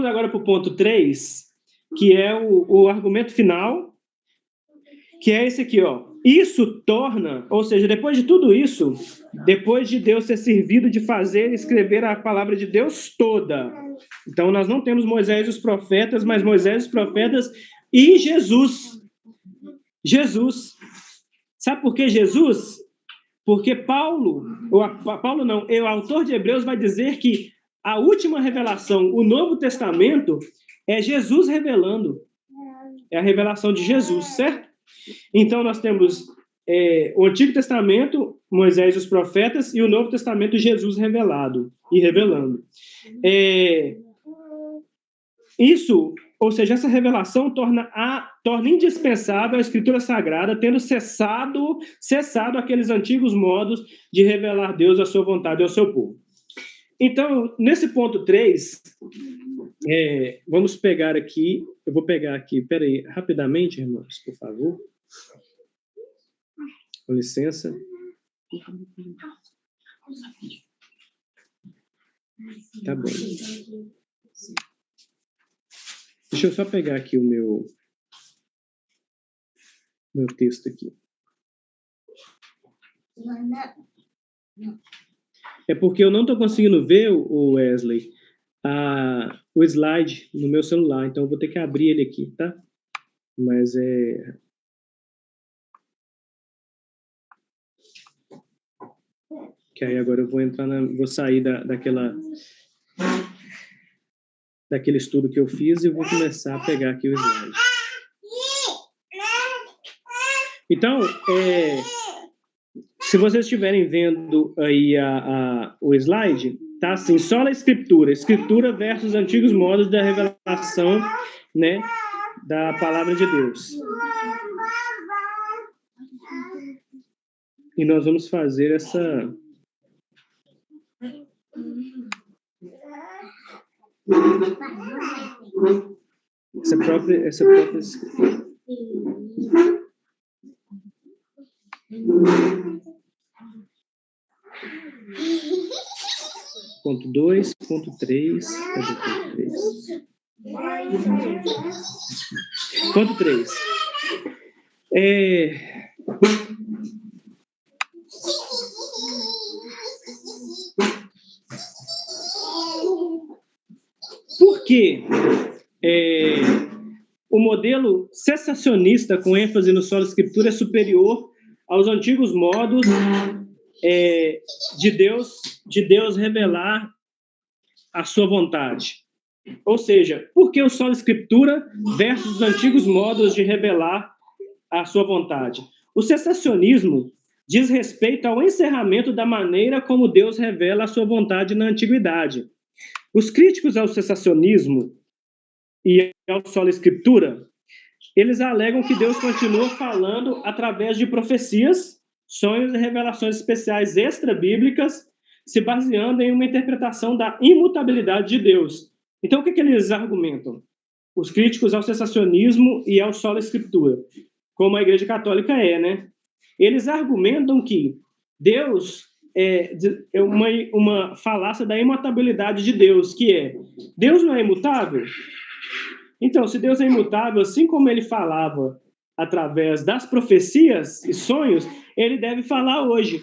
agora para o ponto 3, que é o argumento final, que é esse aqui, ó. Isso torna, ou seja, depois de tudo isso, depois de Deus ter servido de fazer e escrever a palavra de Deus toda. Então, nós não temos Moisés e os profetas, mas Moisés e os profetas e Jesus. Jesus. Sabe por que Jesus? Porque o autor de Hebreus vai dizer que a última revelação, o Novo Testamento, é Jesus revelando. É a revelação de Jesus, certo? Então, nós temos o Antigo Testamento, Moisés e os profetas, e o Novo Testamento, Jesus revelado e revelando. Isso, ou seja, essa revelação torna indispensável a Escritura Sagrada, tendo cessado aqueles antigos modos de revelar Deus, a sua vontade ao seu povo. Então, nesse ponto 3, vamos pegar aqui, eu vou pegar aqui, peraí, rapidamente, irmãos, por favor. Com licença. Tá bom. Deixa eu só pegar aqui o meu texto aqui. É porque eu não estou conseguindo ver, o Wesley, o slide no meu celular, então eu vou ter que abrir ele aqui, tá? Mas que aí agora eu vou entrar vou sair daquele estudo que eu fiz e vou começar a pegar aqui o slide. Então, se vocês estiverem vendo aí o slide, tá assim, sola escritura versus antigos modos da revelação, né, da palavra de Deus. E nós vamos fazer essa própria ponto 2, ponto 3, ponto 3. Por que o modelo cessacionista com ênfase no sola escritura é superior aos antigos modos de Deus revelar a sua vontade? Ou seja, por que o sola escritura versus os antigos modos de revelar a sua vontade? O cessacionismo diz respeito ao encerramento da maneira como Deus revela a sua vontade na antiguidade. Os críticos ao cessacionismo e ao sola escritura, eles alegam que Deus continua falando através de profecias, sonhos e revelações especiais extra-bíblicas, se baseando em uma interpretação da imutabilidade de Deus. Então, o que eles argumentam? Os críticos ao cessacionismo e ao sola escritura, como a Igreja Católica né? Eles argumentam que Deus é uma falácia da imutabilidade de Deus, que Deus não é imutável? Então, se Deus é imutável, assim como ele falava através das profecias e sonhos, ele deve falar hoje.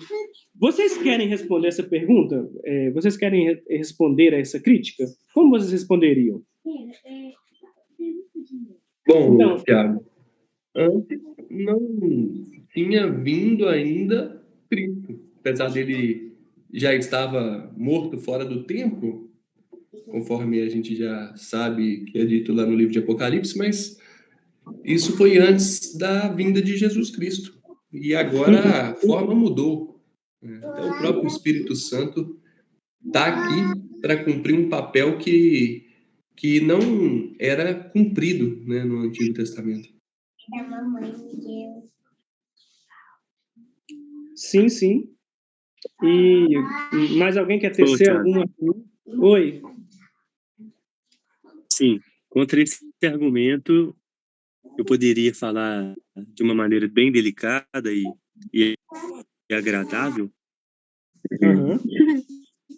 Vocês querem responder essa pergunta? Vocês querem responder a essa crítica? Como vocês responderiam? Bom, então, Thiago, antes não tinha vindo ainda Cristo, apesar dele já estava morto fora do tempo, conforme a gente já sabe que é dito lá no livro de Apocalipse, mas isso foi antes da vinda de Jesus Cristo. E agora a forma mudou. Até o próprio Espírito Santo está aqui para cumprir um papel que não era cumprido, né, no Antigo Testamento. Sim, sim. E mais alguém quer tecer alguma? Oi. Sim, contra esse argumento, eu poderia falar de uma maneira bem delicada e agradável,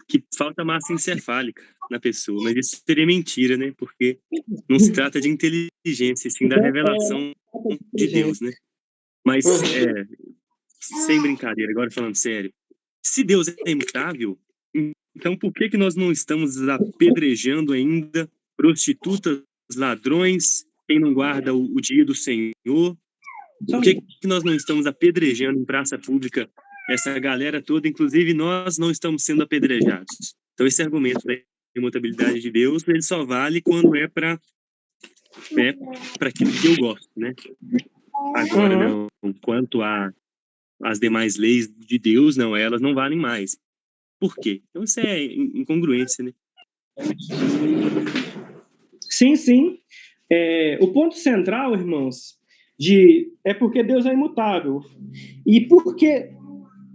que falta massa encefálica na pessoa, mas isso seria mentira, né? Porque não se trata de inteligência, sim da revelação de Deus, né? Mas, sem brincadeira, agora falando sério, se Deus é imutável, então por que nós não estamos apedrejando ainda prostitutas, ladrões, quem não guarda o dia do Senhor? Por que nós não estamos apedrejando em praça pública essa galera toda? Inclusive, nós não estamos sendo apedrejados. Então, esse argumento da imutabilidade de Deus, ele só vale quando é para aquilo que eu gosto, né? Agora, não. Quanto a as demais leis de Deus, não, elas não valem mais. Por quê? Então isso é incongruência, né? Sim. O ponto central, irmãos, é porque Deus é imutável.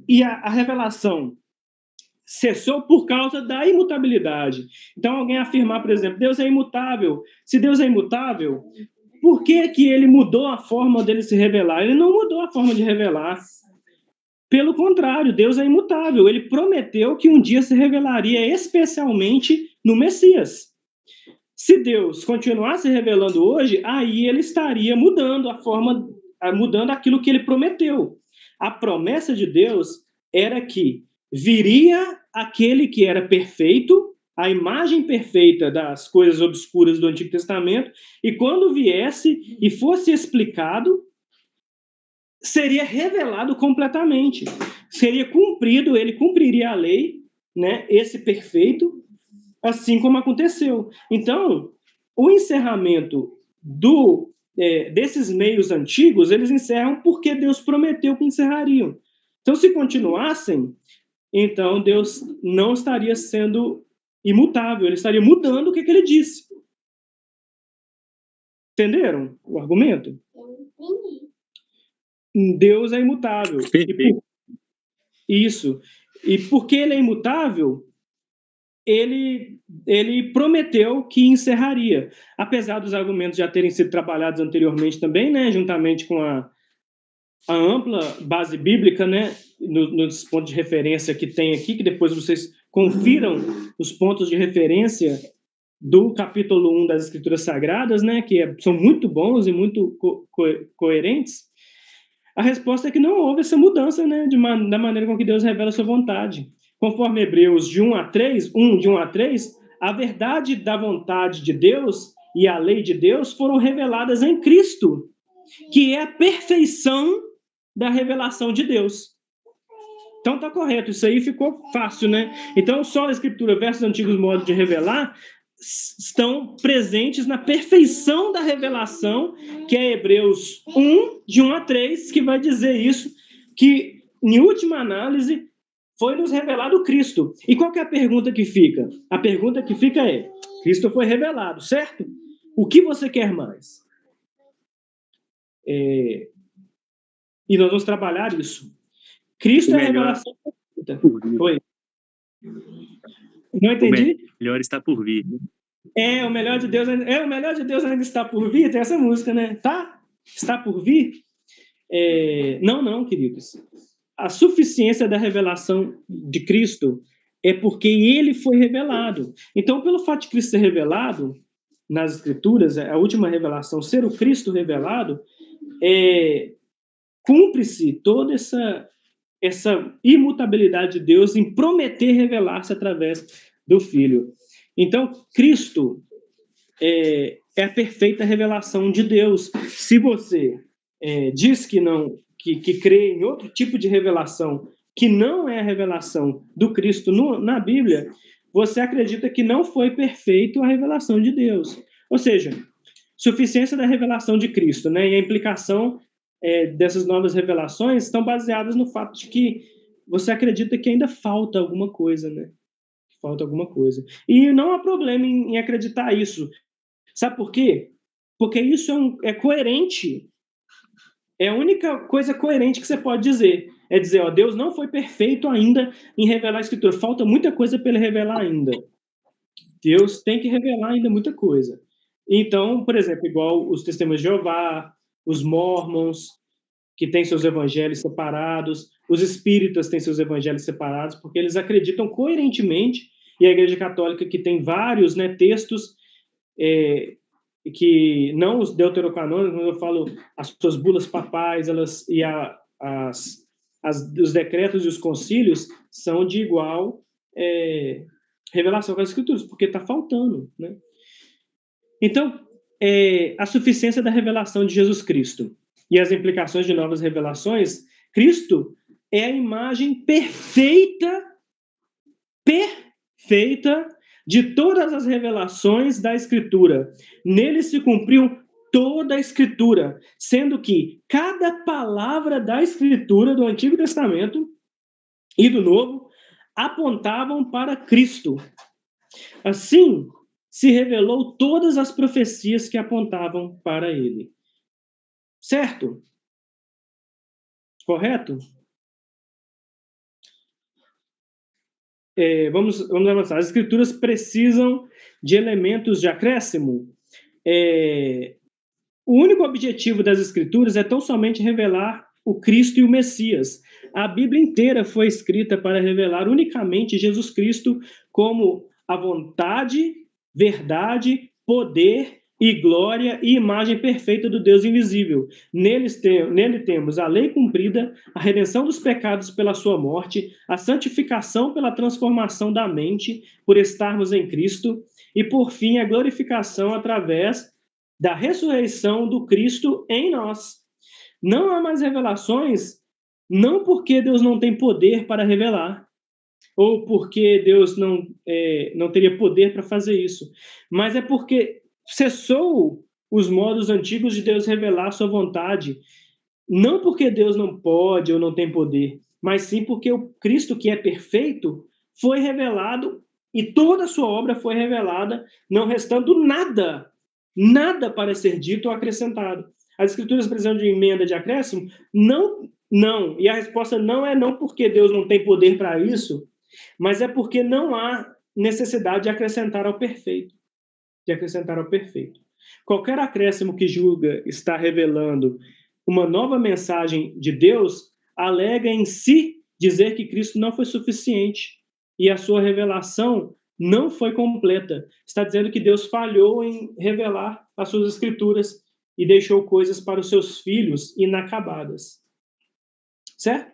E a revelação cessou por causa da imutabilidade. Então, alguém afirmar, por exemplo, Deus é imutável. Se Deus é imutável, por que ele mudou a forma dele se revelar? Ele não mudou a forma de revelar. Pelo contrário, Deus é imutável. Ele prometeu que um dia se revelaria especialmente no Messias. Se Deus continuasse revelando hoje, aí ele estaria mudando a forma, mudando aquilo que ele prometeu. A promessa de Deus era que viria aquele que era perfeito, a imagem perfeita das coisas obscuras do Antigo Testamento, e quando viesse e fosse explicado, seria revelado completamente. Seria cumprido, ele cumpriria a lei, né, esse perfeito, assim como aconteceu. Então, o encerramento desses meios antigos, eles encerram porque Deus prometeu que encerrariam. Então, se continuassem, então Deus não estaria sendo imutável, ele estaria mudando o que ele disse. Entenderam o argumento? Eu entendi. Deus é imutável. Isso. E porque ele é imutável, ele prometeu que encerraria. Apesar dos argumentos já terem sido trabalhados anteriormente também, né, juntamente com a ampla base bíblica, né, nos pontos de referência que tem aqui, que depois vocês confiram os pontos de referência do capítulo 1 das Escrituras Sagradas, né, que são muito bons e muito coerentes. A resposta é que não houve essa mudança, né, da maneira com que Deus revela a sua vontade. Conforme Hebreus de 1 a 3, a verdade da vontade de Deus e a lei de Deus foram reveladas em Cristo, que é a perfeição da revelação de Deus. Então tá correto, isso aí ficou fácil, né? Então só a Escritura versus antigos modos de revelar estão presentes na perfeição da revelação, que é Hebreus 1, de 1 a 3, que vai dizer isso, que em última análise foi nos revelado Cristo. E qual que é a pergunta que fica? A pergunta que fica é, Cristo foi revelado, certo? O que você quer mais? E nós vamos trabalhar isso. Cristo é a revelação perfeita. Foi. Não entendi? O melhor está por vir. O melhor de Deus ainda está por vir. Tem essa música, né? Tá? Está por vir? Não, queridos. A suficiência da revelação de Cristo é porque ele foi revelado. Então, pelo fato de Cristo ser revelado nas Escrituras, a última revelação, ser o Cristo revelado, cumpre-se toda essa imutabilidade de Deus em prometer revelar-se através do Filho. Então, Cristo é a perfeita revelação de Deus. Se você diz que não, que crê em outro tipo de revelação, que não é a revelação do Cristo na Bíblia, você acredita que não foi perfeito a revelação de Deus. Ou seja, suficiência da revelação de Cristo, né? E a implicação dessas novas revelações estão baseadas no fato de que você acredita que ainda falta alguma coisa, né? Falta alguma coisa. E não há problema em acreditar isso. Sabe por quê? Porque isso é coerente. É a única coisa coerente que você pode dizer. É dizer, Deus não foi perfeito ainda em revelar a Escritura. Falta muita coisa para ele revelar ainda. Deus tem que revelar ainda muita coisa. Então, por exemplo, igual os Testemunhos de Jeová, os Mormons, que têm seus evangelhos separados, os espíritas têm seus evangelhos separados, porque eles acreditam coerentemente, e a Igreja Católica, que tem vários, né, textos que não os deuterocanônicos, quando eu falo as suas bulas papais, os decretos e os concílios são de igual revelação com as Escrituras, porque está faltando, né? Então, a suficiência da revelação de Jesus Cristo e as implicações de novas revelações, Cristo é a imagem perfeita de todas as revelações da Escritura. Nele se cumpriu toda a Escritura, sendo que cada palavra da Escritura do Antigo Testamento e do Novo apontavam para Cristo. Assim, se revelou todas as profecias que apontavam para ele. Certo? Correto? Vamos avançar. As Escrituras precisam de elementos de acréscimo. O único objetivo das Escrituras é tão somente revelar o Cristo e o Messias. A Bíblia inteira foi escrita para revelar unicamente Jesus Cristo como a vontade, verdade, poder e glória e imagem perfeita do Deus invisível. Nele temos a lei cumprida, a redenção dos pecados pela sua morte, a santificação pela transformação da mente, por estarmos em Cristo, e, por fim, a glorificação através da ressurreição do Cristo em nós. Não há mais revelações, não porque Deus não tem poder para revelar, ou porque Deus não teria poder para fazer isso, mas é porque cessou os modos antigos de Deus revelar a sua vontade, não porque Deus não pode ou não tem poder, mas sim porque o Cristo, que é perfeito, foi revelado e toda a sua obra foi revelada, não restando nada para ser dito ou acrescentado. As Escrituras precisam de emenda de acréscimo? Não. E a resposta não é não porque Deus não tem poder para isso, mas é porque não há necessidade de acrescentar ao perfeito. Qualquer acréscimo que julga estar revelando uma nova mensagem de Deus alega em si dizer que Cristo não foi suficiente e a sua revelação não foi completa. Está dizendo que Deus falhou em revelar as suas Escrituras e deixou coisas para os seus filhos inacabadas. Certo?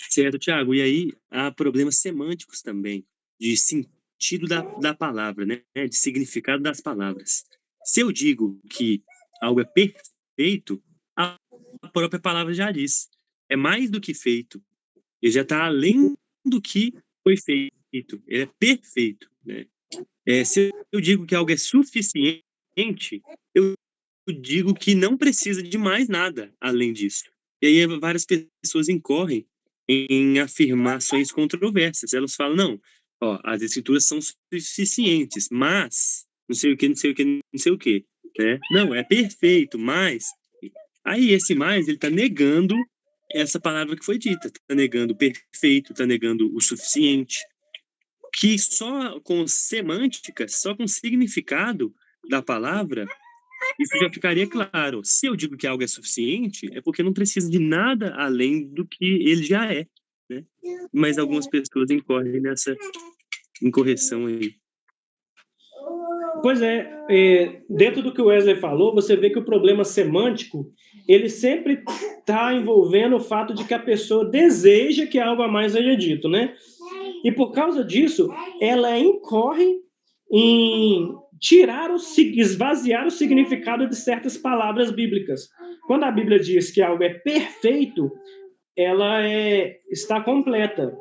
Certo, Tiago. E aí há problemas semânticos também, de sentido da palavra, né? De significado das palavras. Se eu digo que algo é perfeito, a própria palavra já diz. É mais do que feito. Ele já está além do que foi feito. Ele é perfeito, né? Se eu digo que algo é suficiente, eu digo que não precisa de mais nada além disso. E aí várias pessoas incorrem em afirmações controversas. Elas falam, não, as Escrituras são suficientes, mas não sei o que, né? Não, é perfeito, mas... Aí esse mais, ele está negando essa palavra que foi dita, está negando o perfeito, está negando o suficiente, que só com semântica, só com significado da palavra, isso já ficaria claro. Se eu digo que algo é suficiente, é porque não precisa de nada além do que ele já é, né? Mas algumas pessoas incorrem nessa incorreção aí. Pois dentro do que o Wesley falou, você vê que o problema semântico, ele sempre está envolvendo o fato de que a pessoa deseja que algo a mais seja dito, né? E por causa disso, ela incorre em esvaziar o significado de certas palavras bíblicas. Quando a Bíblia diz que algo é perfeito, ela está completa.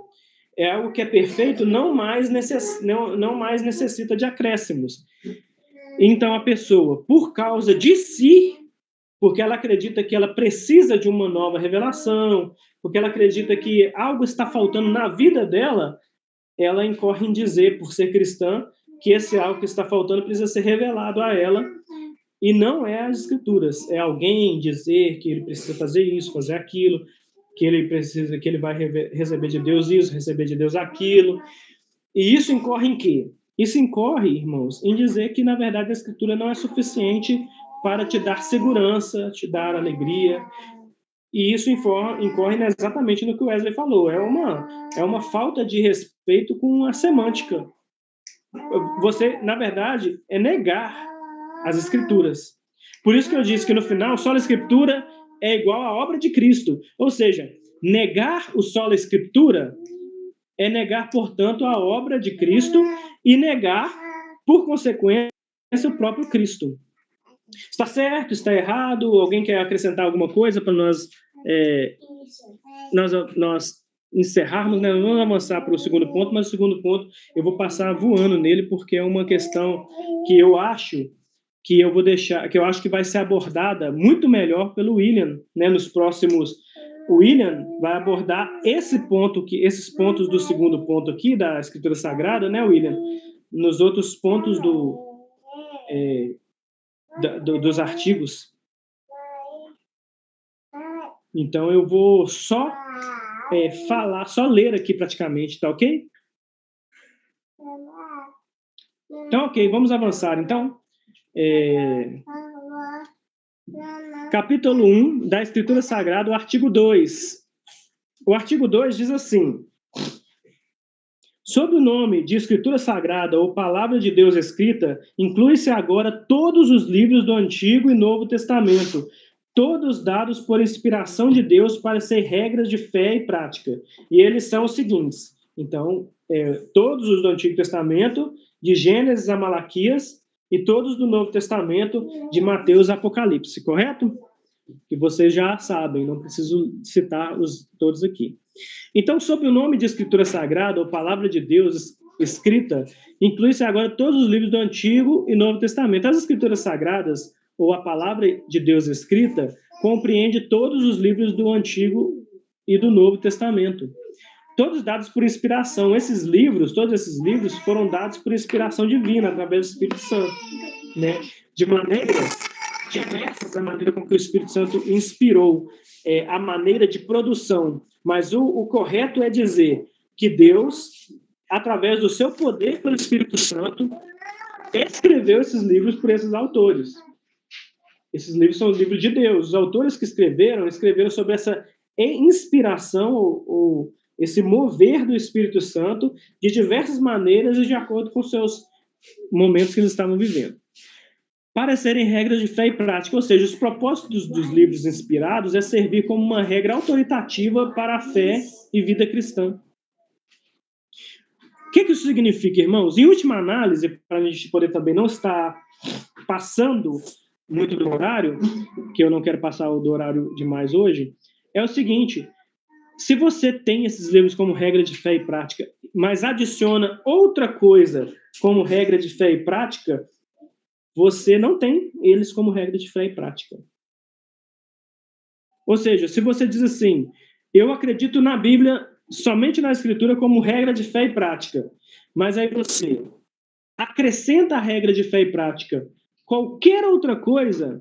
É algo que é perfeito, não mais necessita de acréscimos. Então, a pessoa, por causa de si, porque ela acredita que ela precisa de uma nova revelação, porque ela acredita que algo está faltando na vida dela, ela incorre em dizer, por ser cristã, que esse algo que está faltando precisa ser revelado a ela, e não é as Escrituras. É alguém dizer que ele precisa fazer isso, fazer aquilo, que ele vai receber de Deus isso, receber de Deus aquilo. E isso incorre em quê? Isso incorre, irmãos, em dizer que, na verdade, a Escritura não é suficiente para te dar segurança, te dar alegria. E isso incorre exatamente no que o Wesley falou. É uma falta de respeito com a semântica. Você, na verdade, é negar as Escrituras. Por isso que eu disse que, no final, sola Escritura é igual à obra de Cristo. Ou seja, negar o sola Escritura é negar, portanto, a obra de Cristo e negar, por consequência, o próprio Cristo. Está certo? Está errado? Alguém quer acrescentar alguma coisa para nós encerrarmos, né? Vamos avançar para o segundo ponto, mas o segundo ponto eu vou passar voando nele, porque é uma questão que eu acho que eu vou deixar, que eu acho que vai ser abordada muito melhor pelo William, né? Nos próximos, o William vai abordar esses pontos do segundo ponto aqui da Escritura Sagrada, né, William? Nos outros pontos dos artigos. Então eu vou só falar, só ler aqui praticamente, tá ok? Então, ok, vamos avançar. Então, capítulo 1 da Escritura Sagrada, o artigo 2. O artigo 2 diz assim: sob o nome de Escritura Sagrada ou Palavra de Deus Escrita, inclui-se agora todos os livros do Antigo e Novo Testamento, todos dados por inspiração de Deus para ser regras de fé e prática. E eles são os seguintes. Então, todos os do Antigo Testamento, de Gênesis a Malaquias, e todos do Novo Testamento, de Mateus a Apocalipse, correto? Que vocês já sabem, não preciso citar todos aqui. Então, sob o nome de Escritura Sagrada, ou Palavra de Deus Escrita, inclui-se agora todos os livros do Antigo e Novo Testamento. As Escrituras Sagradas, ou a Palavra de Deus Escrita, compreende todos os livros do Antigo e do Novo Testamento. Todos dados por inspiração. Todos esses livros foram dados por inspiração divina, através do Espírito Santo, né? De maneira diversa da maneira com que o Espírito Santo inspirou a maneira de produção. Mas o correto é dizer que Deus, através do seu poder pelo Espírito Santo, escreveu esses livros por esses autores. Esses livros são os livros de Deus. Os autores que escreveram sobre essa inspiração ou esse mover do Espírito Santo de diversas maneiras e de acordo com os seus momentos que eles estavam vivendo. Para serem regras de fé e prática, ou seja, os propósitos dos livros inspirados é servir como uma regra autoritativa para a fé e vida cristã. O que isso significa, irmãos? Em última análise, para a gente poder também não estar passando muito do horário, que eu não quero passar do horário demais hoje, é o seguinte: se você tem esses livros como regra de fé e prática, mas adiciona outra coisa como regra de fé e prática, você não tem eles como regra de fé e prática. Ou seja, se você diz assim, eu acredito na Bíblia, somente na Escritura, como regra de fé e prática, mas aí você acrescenta a regra de fé e prática qualquer outra coisa,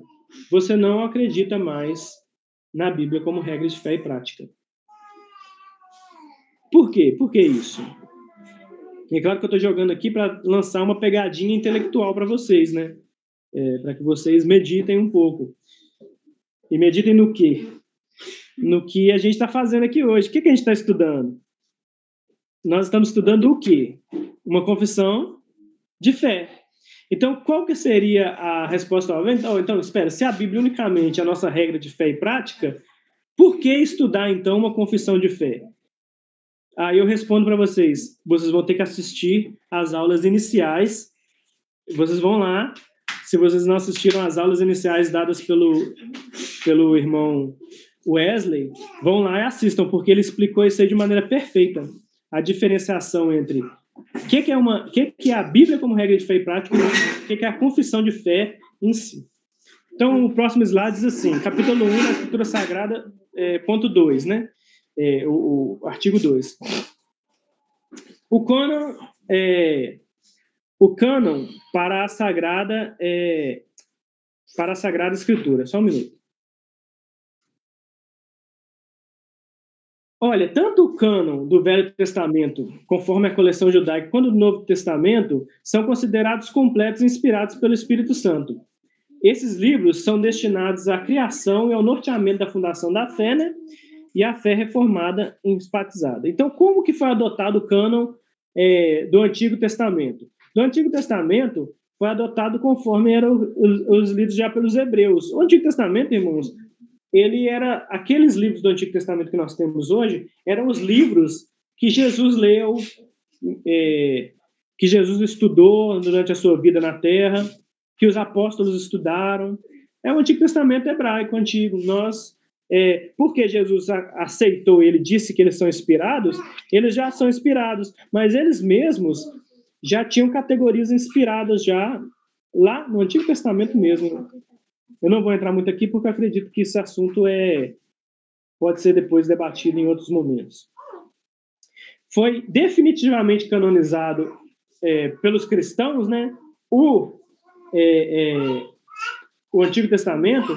você não acredita mais na Bíblia como regra de fé e prática. Por quê? Por que isso? É claro que eu estou jogando aqui para lançar uma pegadinha intelectual para vocês, né? Para que vocês meditem um pouco. E meditem no quê? No que a gente está fazendo aqui hoje. O que a gente está estudando? Nós estamos estudando o quê? Uma confissão de fé. Então, qual que seria a resposta? Então, espera, se a Bíblia unicamente é a nossa regra de fé e prática, por que estudar, então, uma confissão de fé? Aí eu respondo para vocês. Vocês vão ter que assistir às aulas iniciais. Vocês vão lá. Se vocês não assistiram às aulas iniciais dadas pelo irmão Wesley, vão lá e assistam, porque ele explicou isso aí de maneira perfeita. A diferenciação entre o que é a Bíblia como regra de fé e prática e o que é a confissão de fé em si. Então, o próximo slide diz assim, capítulo 1 da Escritura Sagrada, ponto 2, né? O artigo 2. O cânon para a Sagrada Escritura. Só um minuto. Olha, tanto o cânon do Velho Testamento, conforme a coleção judaica, quanto do Novo Testamento, são considerados completos e inspirados pelo Espírito Santo. Esses livros são destinados à criação e ao norteamento da fundação da fé, né? E a fé reformada e enfatizada. Então, como que foi adotado o cânon do Antigo Testamento? Do Antigo Testamento foi adotado conforme eram os lidos já pelos hebreus. O Antigo Testamento, irmãos, ele era aqueles livros do Antigo Testamento que nós temos hoje, eram os livros que Jesus leu, que Jesus estudou durante a sua vida na Terra, que os apóstolos estudaram. É o Antigo Testamento hebraico antigo. Nós porque Jesus aceitou, ele disse que eles são inspirados, eles já são inspirados, mas eles mesmos já tinham categorias inspiradas já lá no Antigo Testamento mesmo. Eu não vou entrar muito aqui porque eu acredito que esse assunto pode ser depois debatido em outros momentos. Foi definitivamente canonizado pelos cristãos, né, o Antigo Testamento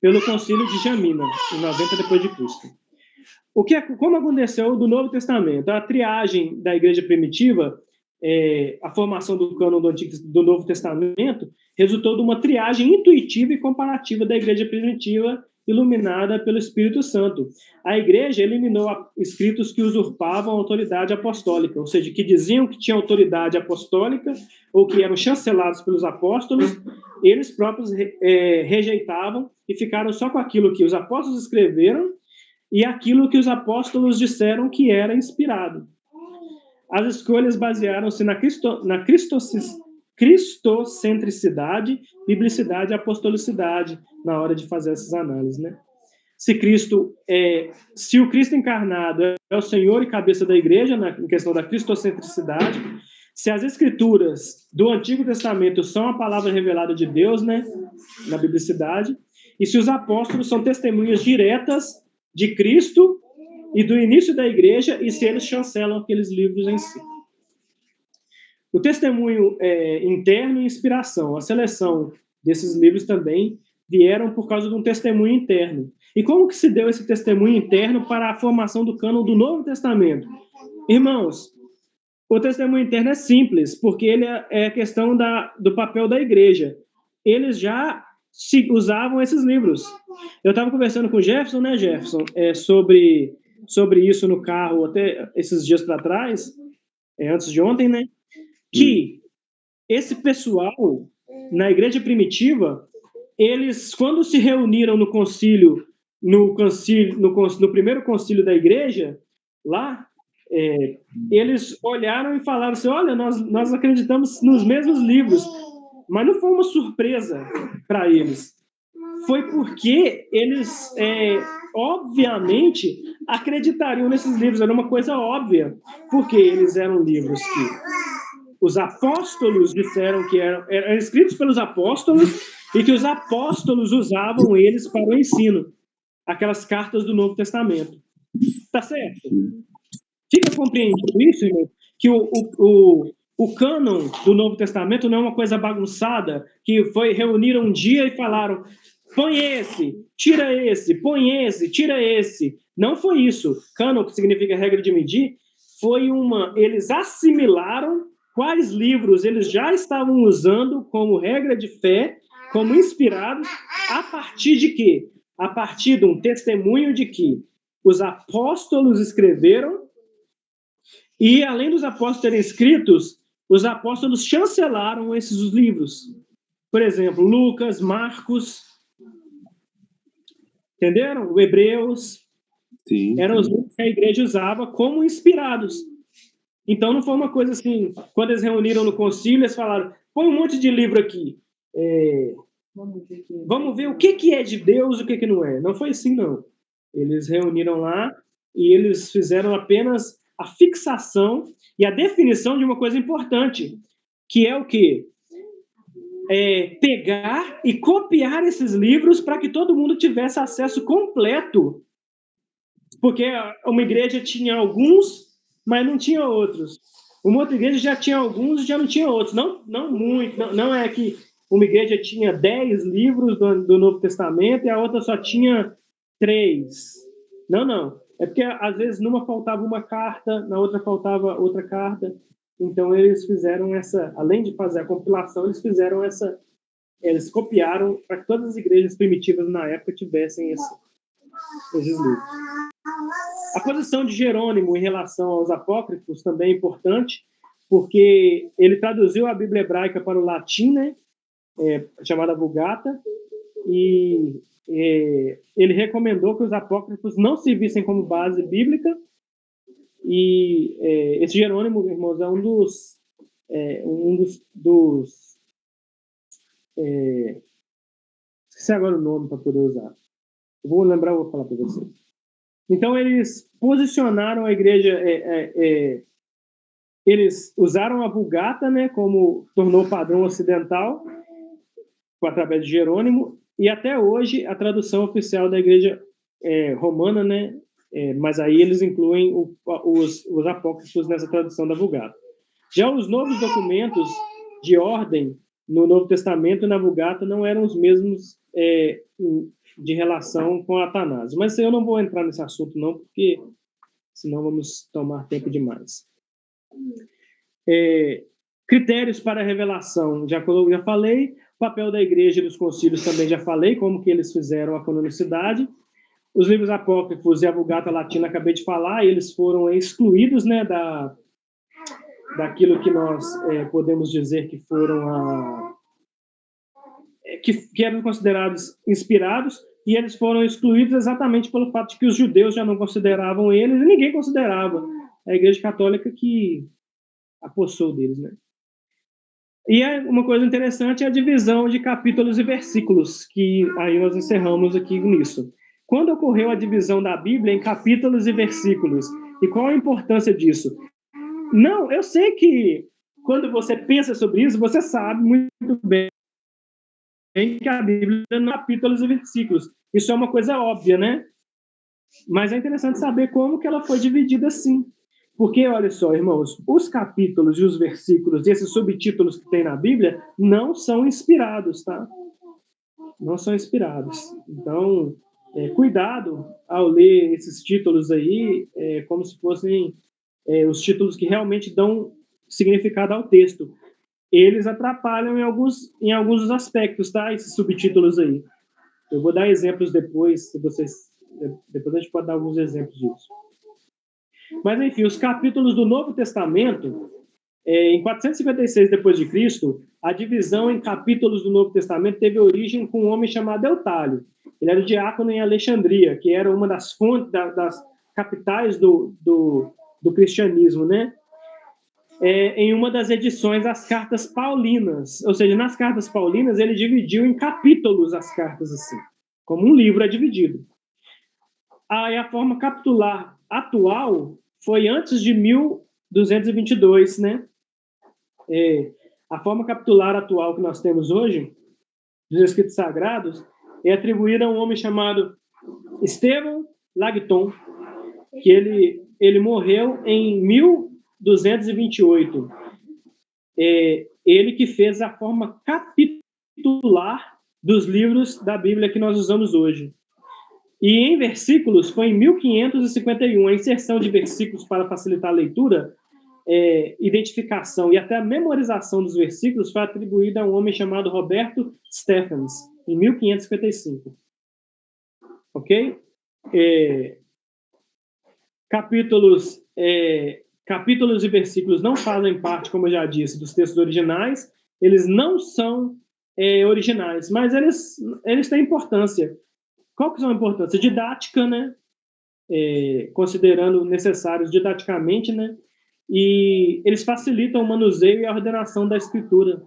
pelo Concílio de Jamina, em 90 depois de Cristo. Como aconteceu do Novo Testamento? A triagem da Igreja Primitiva, a formação do cânon do Novo Testamento, resultou de uma triagem intuitiva e comparativa da Igreja Primitiva, iluminada pelo Espírito Santo. A Igreja eliminou escritos que usurpavam a autoridade apostólica, ou seja, que diziam que tinham autoridade apostólica ou que eram chancelados pelos apóstolos, eles próprios rejeitavam e ficaram só com aquilo que os apóstolos escreveram e aquilo que os apóstolos disseram que era inspirado. As escolhas basearam-se na cristocentricidade, biblicidade e apostolicidade na hora de fazer essas análises, né? Se o Cristo encarnado é o Senhor e cabeça da Igreja, em questão da cristocentricidade, se as escrituras do Antigo Testamento são a palavra revelada de Deus, né, na biblicidade, e se os apóstolos são testemunhas diretas de Cristo e do início da Igreja, e se eles chancelam aqueles livros em si. O testemunho interno e inspiração. A seleção desses livros também vieram por causa de um testemunho interno. E como que se deu esse testemunho interno para a formação do cânon do Novo Testamento? Irmãos, o testemunho interno é simples, porque ele é questão do papel da Igreja. Eles já usavam esses livros. Eu estava conversando com o Jefferson, né, Jefferson, sobre isso no carro até esses dias para trás, antes de ontem, né, que esse pessoal, na Igreja Primitiva, eles, quando se reuniram no primeiro concílio da Igreja, lá, eles olharam e falaram assim, olha, nós acreditamos nos mesmos livros, mas não foi uma surpresa para eles. Foi porque eles, obviamente, acreditariam nesses livros, era uma coisa óbvia, porque eles eram livros que os apóstolos disseram que eram escritos pelos apóstolos e que os apóstolos usavam eles para o ensino. Aquelas cartas do Novo Testamento. Tá certo? Fica compreendido isso, irmão? Que o cânon do Novo Testamento não é uma coisa bagunçada, que reuniram um dia e falaram, põe esse, tira esse, põe esse, tira esse. Não foi isso. Cânon, que significa regra de medir, eles assimilaram quais livros eles já estavam usando como regra de fé, como inspirados, a partir de quê? A partir de um testemunho de que os apóstolos escreveram e, além dos apóstolos terem escritos, os apóstolos chancelaram esses livros. Por exemplo, Lucas, Marcos, entenderam? O Hebreus. Sim. Eram os livros que a igreja usava como inspirados. Então, não foi uma coisa assim, quando eles reuniram no concílio, eles falaram, põe um monte de livro aqui. Vamos ver o que é de Deus e o que não é. Não foi assim, não. Eles reuniram lá e eles fizeram apenas a fixação e a definição de uma coisa importante, que é o quê? Pegar e copiar esses livros para que todo mundo tivesse acesso completo. Porque uma igreja tinha alguns, mas não tinha outros. Uma outra igreja já tinha alguns e já não tinha outros. Não muito. Não é que uma igreja tinha 10 livros do Novo Testamento e a outra só tinha 3. Não. É porque, às vezes, numa faltava uma carta, na outra faltava outra carta. Então, eles fizeram além de fazer a compilação, eles copiaram para que todas as igrejas primitivas na época tivessem esses livros. A posição de Jerônimo em relação aos apócrifos também é importante, porque ele traduziu a Bíblia hebraica para o latim, né, chamada Vulgata, e ele recomendou que os apócrifos não servissem como base bíblica, e esse Jerônimo, irmãos, é um dos esqueci agora o nome para poder usar. Vou lembrar, vou falar para você. Então, eles posicionaram a igreja, eles usaram a Vulgata, né, como tornou padrão ocidental, através de Jerônimo, e até hoje a tradução oficial da igreja romana, né, mas aí eles incluem os apócrifos nessa tradução da Vulgata. Já os novos documentos de ordem no Novo Testamento e na Vulgata não eram os mesmos de relação com Atanásio. Mas eu não vou entrar nesse assunto, não, porque senão vamos tomar tempo demais. Critérios para a revelação, já falei. O papel da igreja e dos concílios também já falei, como que eles fizeram a canonicidade. Os livros apócrifos e a Vulgata Latina, acabei de falar, eles foram excluídos, né, daquilo que nós podemos dizer que foram que eram considerados inspirados, e eles foram excluídos exatamente pelo fato de que os judeus já não consideravam eles, e ninguém considerava. A Igreja Católica que apossou deles, né? E uma coisa interessante é a divisão de capítulos e versículos, que aí nós encerramos aqui nisso. Quando ocorreu a divisão da Bíblia em capítulos e versículos? E qual a importância disso? Não, eu sei que quando você pensa sobre isso, você sabe muito bem que a Bíblia não é capítulos e versículos. Isso é uma coisa óbvia, né? Mas é interessante saber como que ela foi dividida assim. Porque, olha só, irmãos, os capítulos e os versículos, esses subtítulos que tem na Bíblia, não são inspirados, tá? Não são inspirados. Então, cuidado ao ler esses títulos aí, como se fossem os títulos que realmente dão significado ao texto. Eles atrapalham em alguns dos aspectos, tá? Esses subtítulos aí. Eu vou dar exemplos depois, depois a gente pode dar alguns exemplos disso. Mas, enfim, os capítulos do Novo Testamento, em 456 d.C., a divisão em capítulos do Novo Testamento teve origem com um homem chamado Eutálio. Ele era o diácono em Alexandria, que era uma das fontes, das capitais do cristianismo, né? Em uma das edições das cartas paulinas. Ou seja, nas cartas paulinas, ele dividiu em capítulos as cartas, assim, como um livro é dividido. Aí a forma capitular atual foi antes de 1222, né? A forma capitular atual que nós temos hoje, dos escritos sagrados, é atribuída a um homem chamado Estevão Lagton, que ele morreu em 1228. Ele que fez a forma capitular dos livros da Bíblia que nós usamos hoje. E em versículos, foi em 1551, a inserção de versículos para facilitar a leitura, identificação e até a memorização dos versículos foi atribuída a um homem chamado Roberto Stephens, em 1555. Ok? Capítulos e versículos não fazem parte, como eu já disse, dos textos originais. Eles não são originais, mas eles têm importância. Qual que são a importância? Didática, né? Considerando necessários didaticamente, né? E eles facilitam o manuseio e a ordenação da escritura.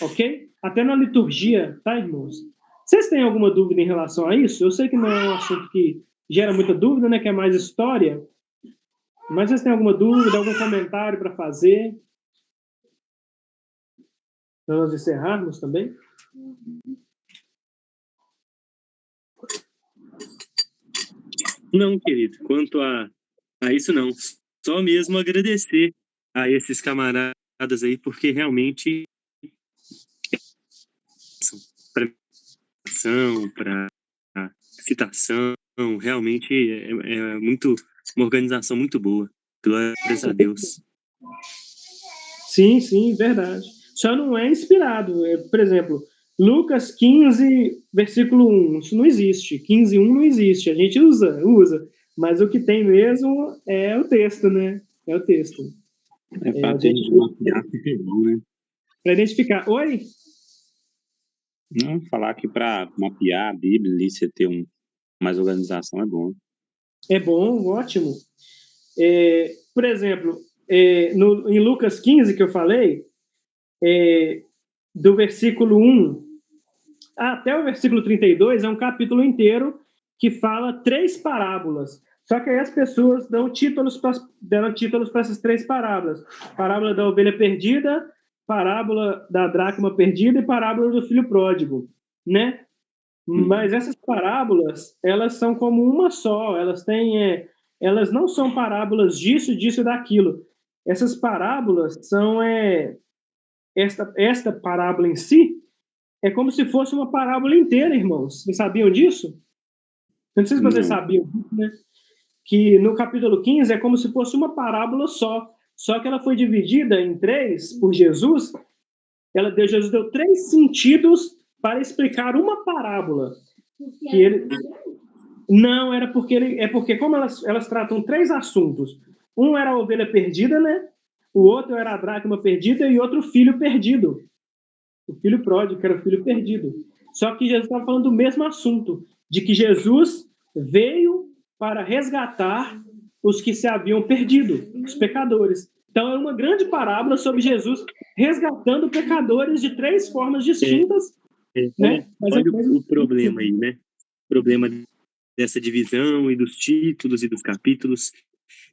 Ok? Até na liturgia, tá, irmãos? Vocês têm alguma dúvida em relação a isso? Eu sei que não é um assunto que gera muita dúvida, né? Que é mais história. Mas vocês têm alguma dúvida, algum comentário para fazer? Para nós encerrarmos também? Não, querido. Quanto a isso, não. Só mesmo agradecer a esses camaradas aí, porque realmente para citação, realmente é uma organização muito boa. Glórias a Deus. Sim, verdade. Só não é inspirado. Por exemplo, Lucas 15, versículo 1. Isso não existe. 15:1 não existe. A gente usa. Mas o que tem mesmo é o texto, né? É o texto. Para mapear fica bom, né? Para identificar. Oi? Não, falar que para mapear a Bíblia ali, você ter mais organização é bom. É bom, ótimo. Por exemplo, em Lucas 15, que eu falei, do versículo 1 até o versículo 32 é um capítulo inteiro que fala 3 parábolas. Só que aí as pessoas dão títulos para essas 3 parábolas. Parábola da ovelha perdida, parábola da dracma perdida e parábola do filho pródigo, né? Mas essas parábolas, elas são como uma só, elas não são parábolas disso, disso e daquilo. Essas parábolas são, esta parábola em si, é como se fosse uma parábola inteira, irmãos. Vocês sabiam disso? Eu não sei se vocês sabiam, né? Que no capítulo 15 é como se fosse uma parábola só que ela foi dividida em 3 por Jesus. Jesus deu 3 sentidos para explicar uma parábola. Não, era porque como elas tratam 3 assuntos. Um era a ovelha perdida, né? O outro era a dracma perdida e outro filho perdido. O filho pródigo, que era o filho perdido. Só que Jesus estava falando do mesmo assunto, de que Jesus veio para resgatar os que se haviam perdido, os pecadores. Então, é uma grande parábola sobre Jesus resgatando pecadores de 3 formas distintas. Né? Olha o problema aí, né? O problema dessa divisão e dos títulos e dos capítulos.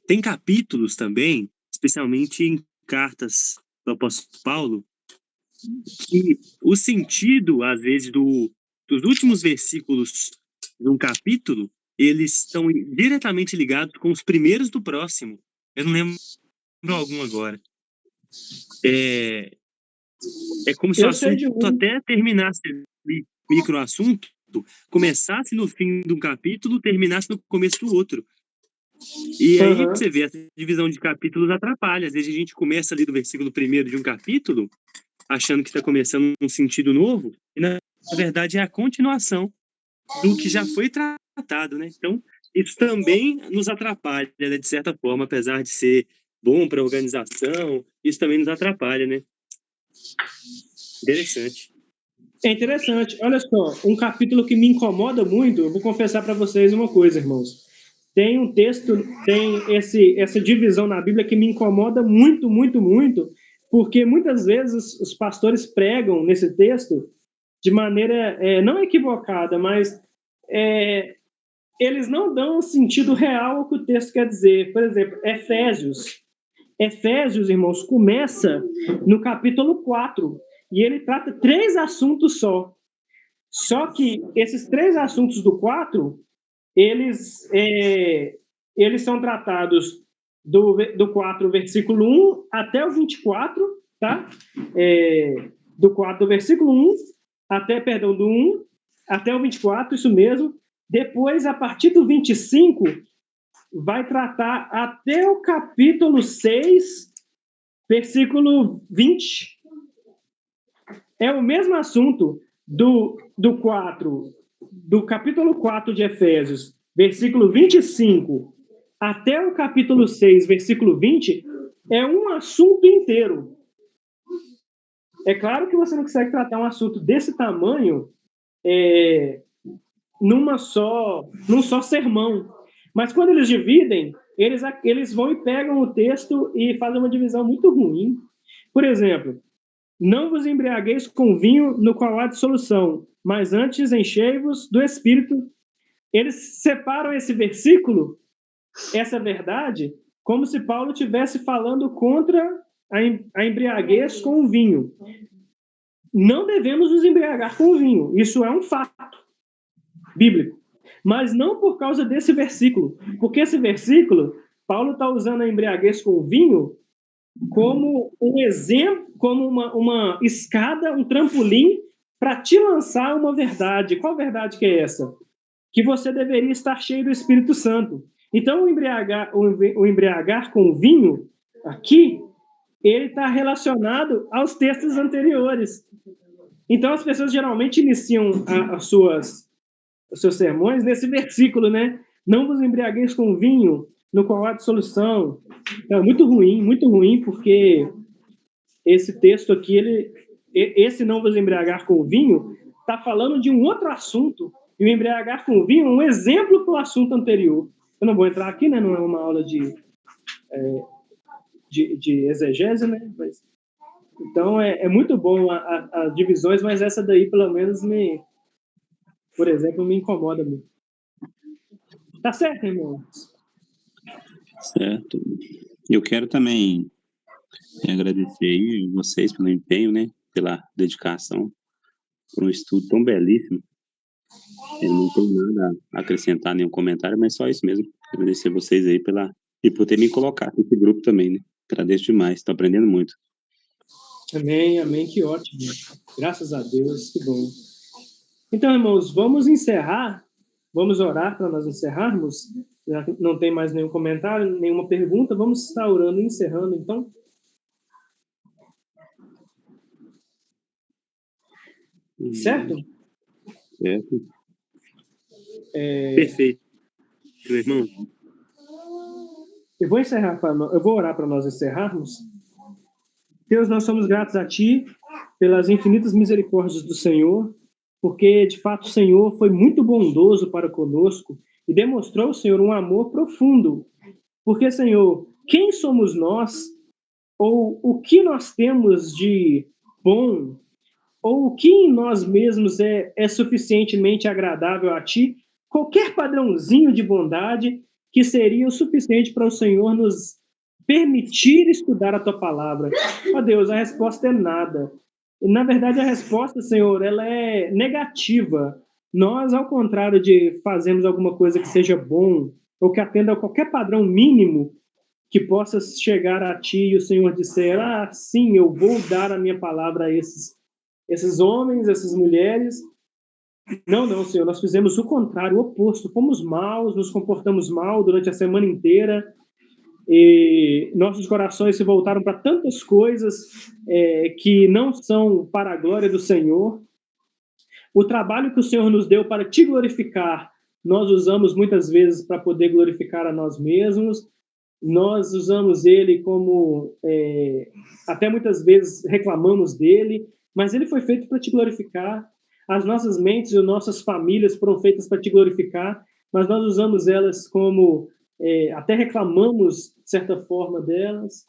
Tem capítulos também, especialmente em cartas do apóstolo Paulo, que o sentido, às vezes, dos últimos versículos de um capítulo, eles estão diretamente ligados com os primeiros do próximo. Eu não lembro algum agora. É como se o assunto até terminasse microassunto, começasse no fim de um capítulo, terminasse no começo do outro. E aí você vê, essa divisão de capítulos atrapalha. Às vezes a gente começa ali do versículo 1º de um capítulo, achando que está começando um sentido novo, e na verdade é a continuação do que já foi tratado, né? Então, isso também nos atrapalha, né, de certa forma, apesar de ser bom para a organização, isso também nos atrapalha, né? Interessante. É interessante. Olha só, um capítulo que me incomoda muito, eu vou confessar para vocês uma coisa, irmãos. Tem um texto, tem essa divisão na Bíblia que me incomoda muito, muito, muito, porque muitas vezes os pastores pregam nesse texto de maneira não equivocada, mas eles não dão o sentido real ao que o texto quer dizer. Por exemplo, Efésios. Efésios, irmãos, começa no capítulo 4 e ele trata 3 assuntos só. Só que esses 3 assuntos do 4, eles são tratados do 4, versículo 1 até o 24, tá? Do 4, do versículo 1 do 1 até o 24, isso mesmo. Depois, a partir do 25, vai tratar até o capítulo 6, versículo 20. É o mesmo assunto do capítulo 4 de Efésios, versículo 25, até o capítulo 6, versículo 20, é um assunto inteiro. É claro que você não consegue tratar um assunto desse tamanho num só sermão. Mas quando eles dividem, eles vão e pegam o texto e fazem uma divisão muito ruim. Por exemplo, não vos embriagueis com vinho no qual há dissolução, mas antes enchei-vos do Espírito. Eles separam esse versículo, essa verdade, como se Paulo estivesse falando contra a embriaguez com o vinho. Não devemos nos embriagar com o vinho. Isso é um fato bíblico. Mas não por causa desse versículo. Porque esse versículo, Paulo está usando a embriaguez com o vinho como um exemplo, como uma escada, um trampolim para te lançar uma verdade. Qual verdade que é essa? Que você deveria estar cheio do Espírito Santo. Então, o embriagar com o vinho, aqui, ele está relacionado aos textos anteriores. Então, as pessoas geralmente iniciam os seus sermões nesse versículo, né? Não vos embriagueis com vinho, no qual há dissolução. É muito ruim, porque esse texto aqui, esse não vos embriagar com vinho, está falando de um outro assunto, e o embriagar com vinho é um exemplo para o assunto anterior. Eu não vou entrar aqui, né? Não é uma aula de exegese, né? Então, é muito bom as divisões, mas essa daí, pelo menos, me por exemplo, me incomoda muito. Tá certo, irmãos? Certo. Eu quero também agradecer aí vocês pelo empenho, né? Pela dedicação, por um estudo tão belíssimo. Eu não tenho nada a acrescentar, nenhum comentário, mas só isso mesmo. Agradecer vocês aí e por ter me colocado nesse grupo também, né? Agradeço demais, estou aprendendo muito. Amém, amém, que ótimo. Graças a Deus, que bom. Então, irmãos, vamos encerrar, vamos orar para nós encerrarmos. Já que não tem mais nenhum comentário, nenhuma pergunta, vamos estar orando e encerrando, então. Certo? Certo. Perfeito, meu irmão. Eu vou orar para nós encerrarmos. Deus, nós somos gratos a Ti pelas infinitas misericórdias do Senhor, porque, de fato, o Senhor foi muito bondoso para conosco e demonstrou, Senhor, um amor profundo. Porque, Senhor, quem somos nós, ou o que nós temos de bom, ou o que em nós mesmos é suficientemente agradável a Ti, qualquer padrãozinho de bondade que seria o suficiente para o Senhor nos permitir estudar a Tua palavra. Ó Deus, a resposta é nada. Na verdade, a resposta, Senhor, ela é negativa. Nós, ao contrário de fazermos alguma coisa que seja bom, ou que atenda a qualquer padrão mínimo que possa chegar a Ti e o Senhor disser, sim, eu vou dar a minha palavra a esses homens, essas mulheres. Não, Senhor, nós fizemos o contrário, o oposto. Fomos maus, nos comportamos mal durante a semana inteira, e nossos corações se voltaram para tantas coisas que não são para a glória do Senhor. O trabalho que o Senhor nos deu para Te glorificar, nós usamos muitas vezes para poder glorificar a nós mesmos. Nós usamos ele como, até muitas vezes reclamamos dele, mas ele foi feito para Te glorificar. As nossas mentes e as nossas famílias foram feitas para Te glorificar, mas nós usamos elas como, até reclamamos, de certa forma, delas.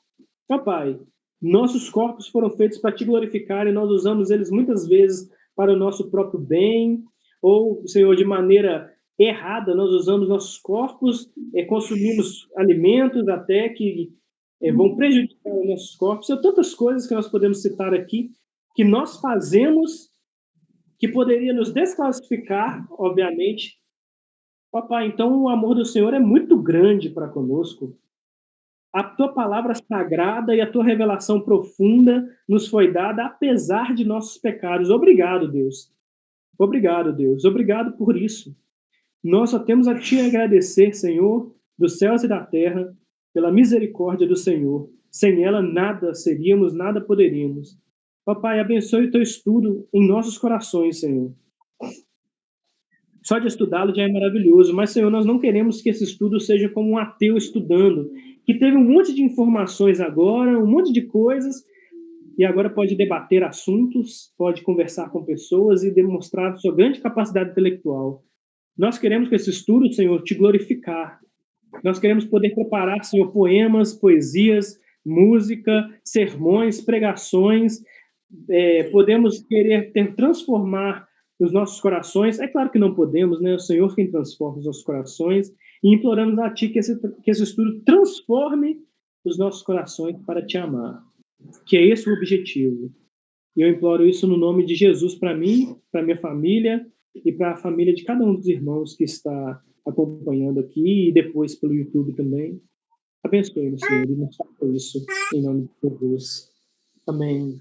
Ó Pai, nossos corpos foram feitos para Te glorificar e nós usamos eles muitas vezes para o nosso próprio bem, ou, Senhor, de maneira errada, nós usamos nossos corpos, consumimos alimentos até que vão prejudicar os nossos corpos. São tantas coisas que nós podemos citar aqui, que nós fazemos, que poderia nos desclassificar, obviamente. Papai, então o amor do Senhor é muito grande para conosco. A Tua palavra sagrada e a Tua revelação profunda nos foi dada apesar de nossos pecados. Obrigado, Deus. Obrigado, Deus. Obrigado por isso. Nós só temos a Te agradecer, Senhor, dos céus e da terra, pela misericórdia do Senhor. Sem ela, nada seríamos, nada poderíamos. Papai, abençoe o Teu estudo em nossos corações, Senhor. Só de estudá-lo já é maravilhoso, mas, Senhor, nós não queremos que esse estudo seja como um ateu estudando, que teve um monte de informações agora, um monte de coisas, e agora pode debater assuntos, pode conversar com pessoas e demonstrar sua grande capacidade intelectual. Nós queremos que esse estudo, Senhor, Te glorificar. Nós queremos poder preparar, Senhor, poemas, poesias, música, sermões, pregações. Podemos querer transformar os nossos corações. É claro que não podemos, né? O Senhor quem transforma os nossos corações. E imploramos a Ti que esse estudo transforme os nossos corações para Te amar. Que é esse o objetivo. E eu imploro isso no nome de Jesus para mim, para minha família e para a família de cada um dos irmãos que está acompanhando aqui e depois pelo YouTube também. Abençoe-nos, Senhor, e nos faça isso em nome de Jesus. Amém.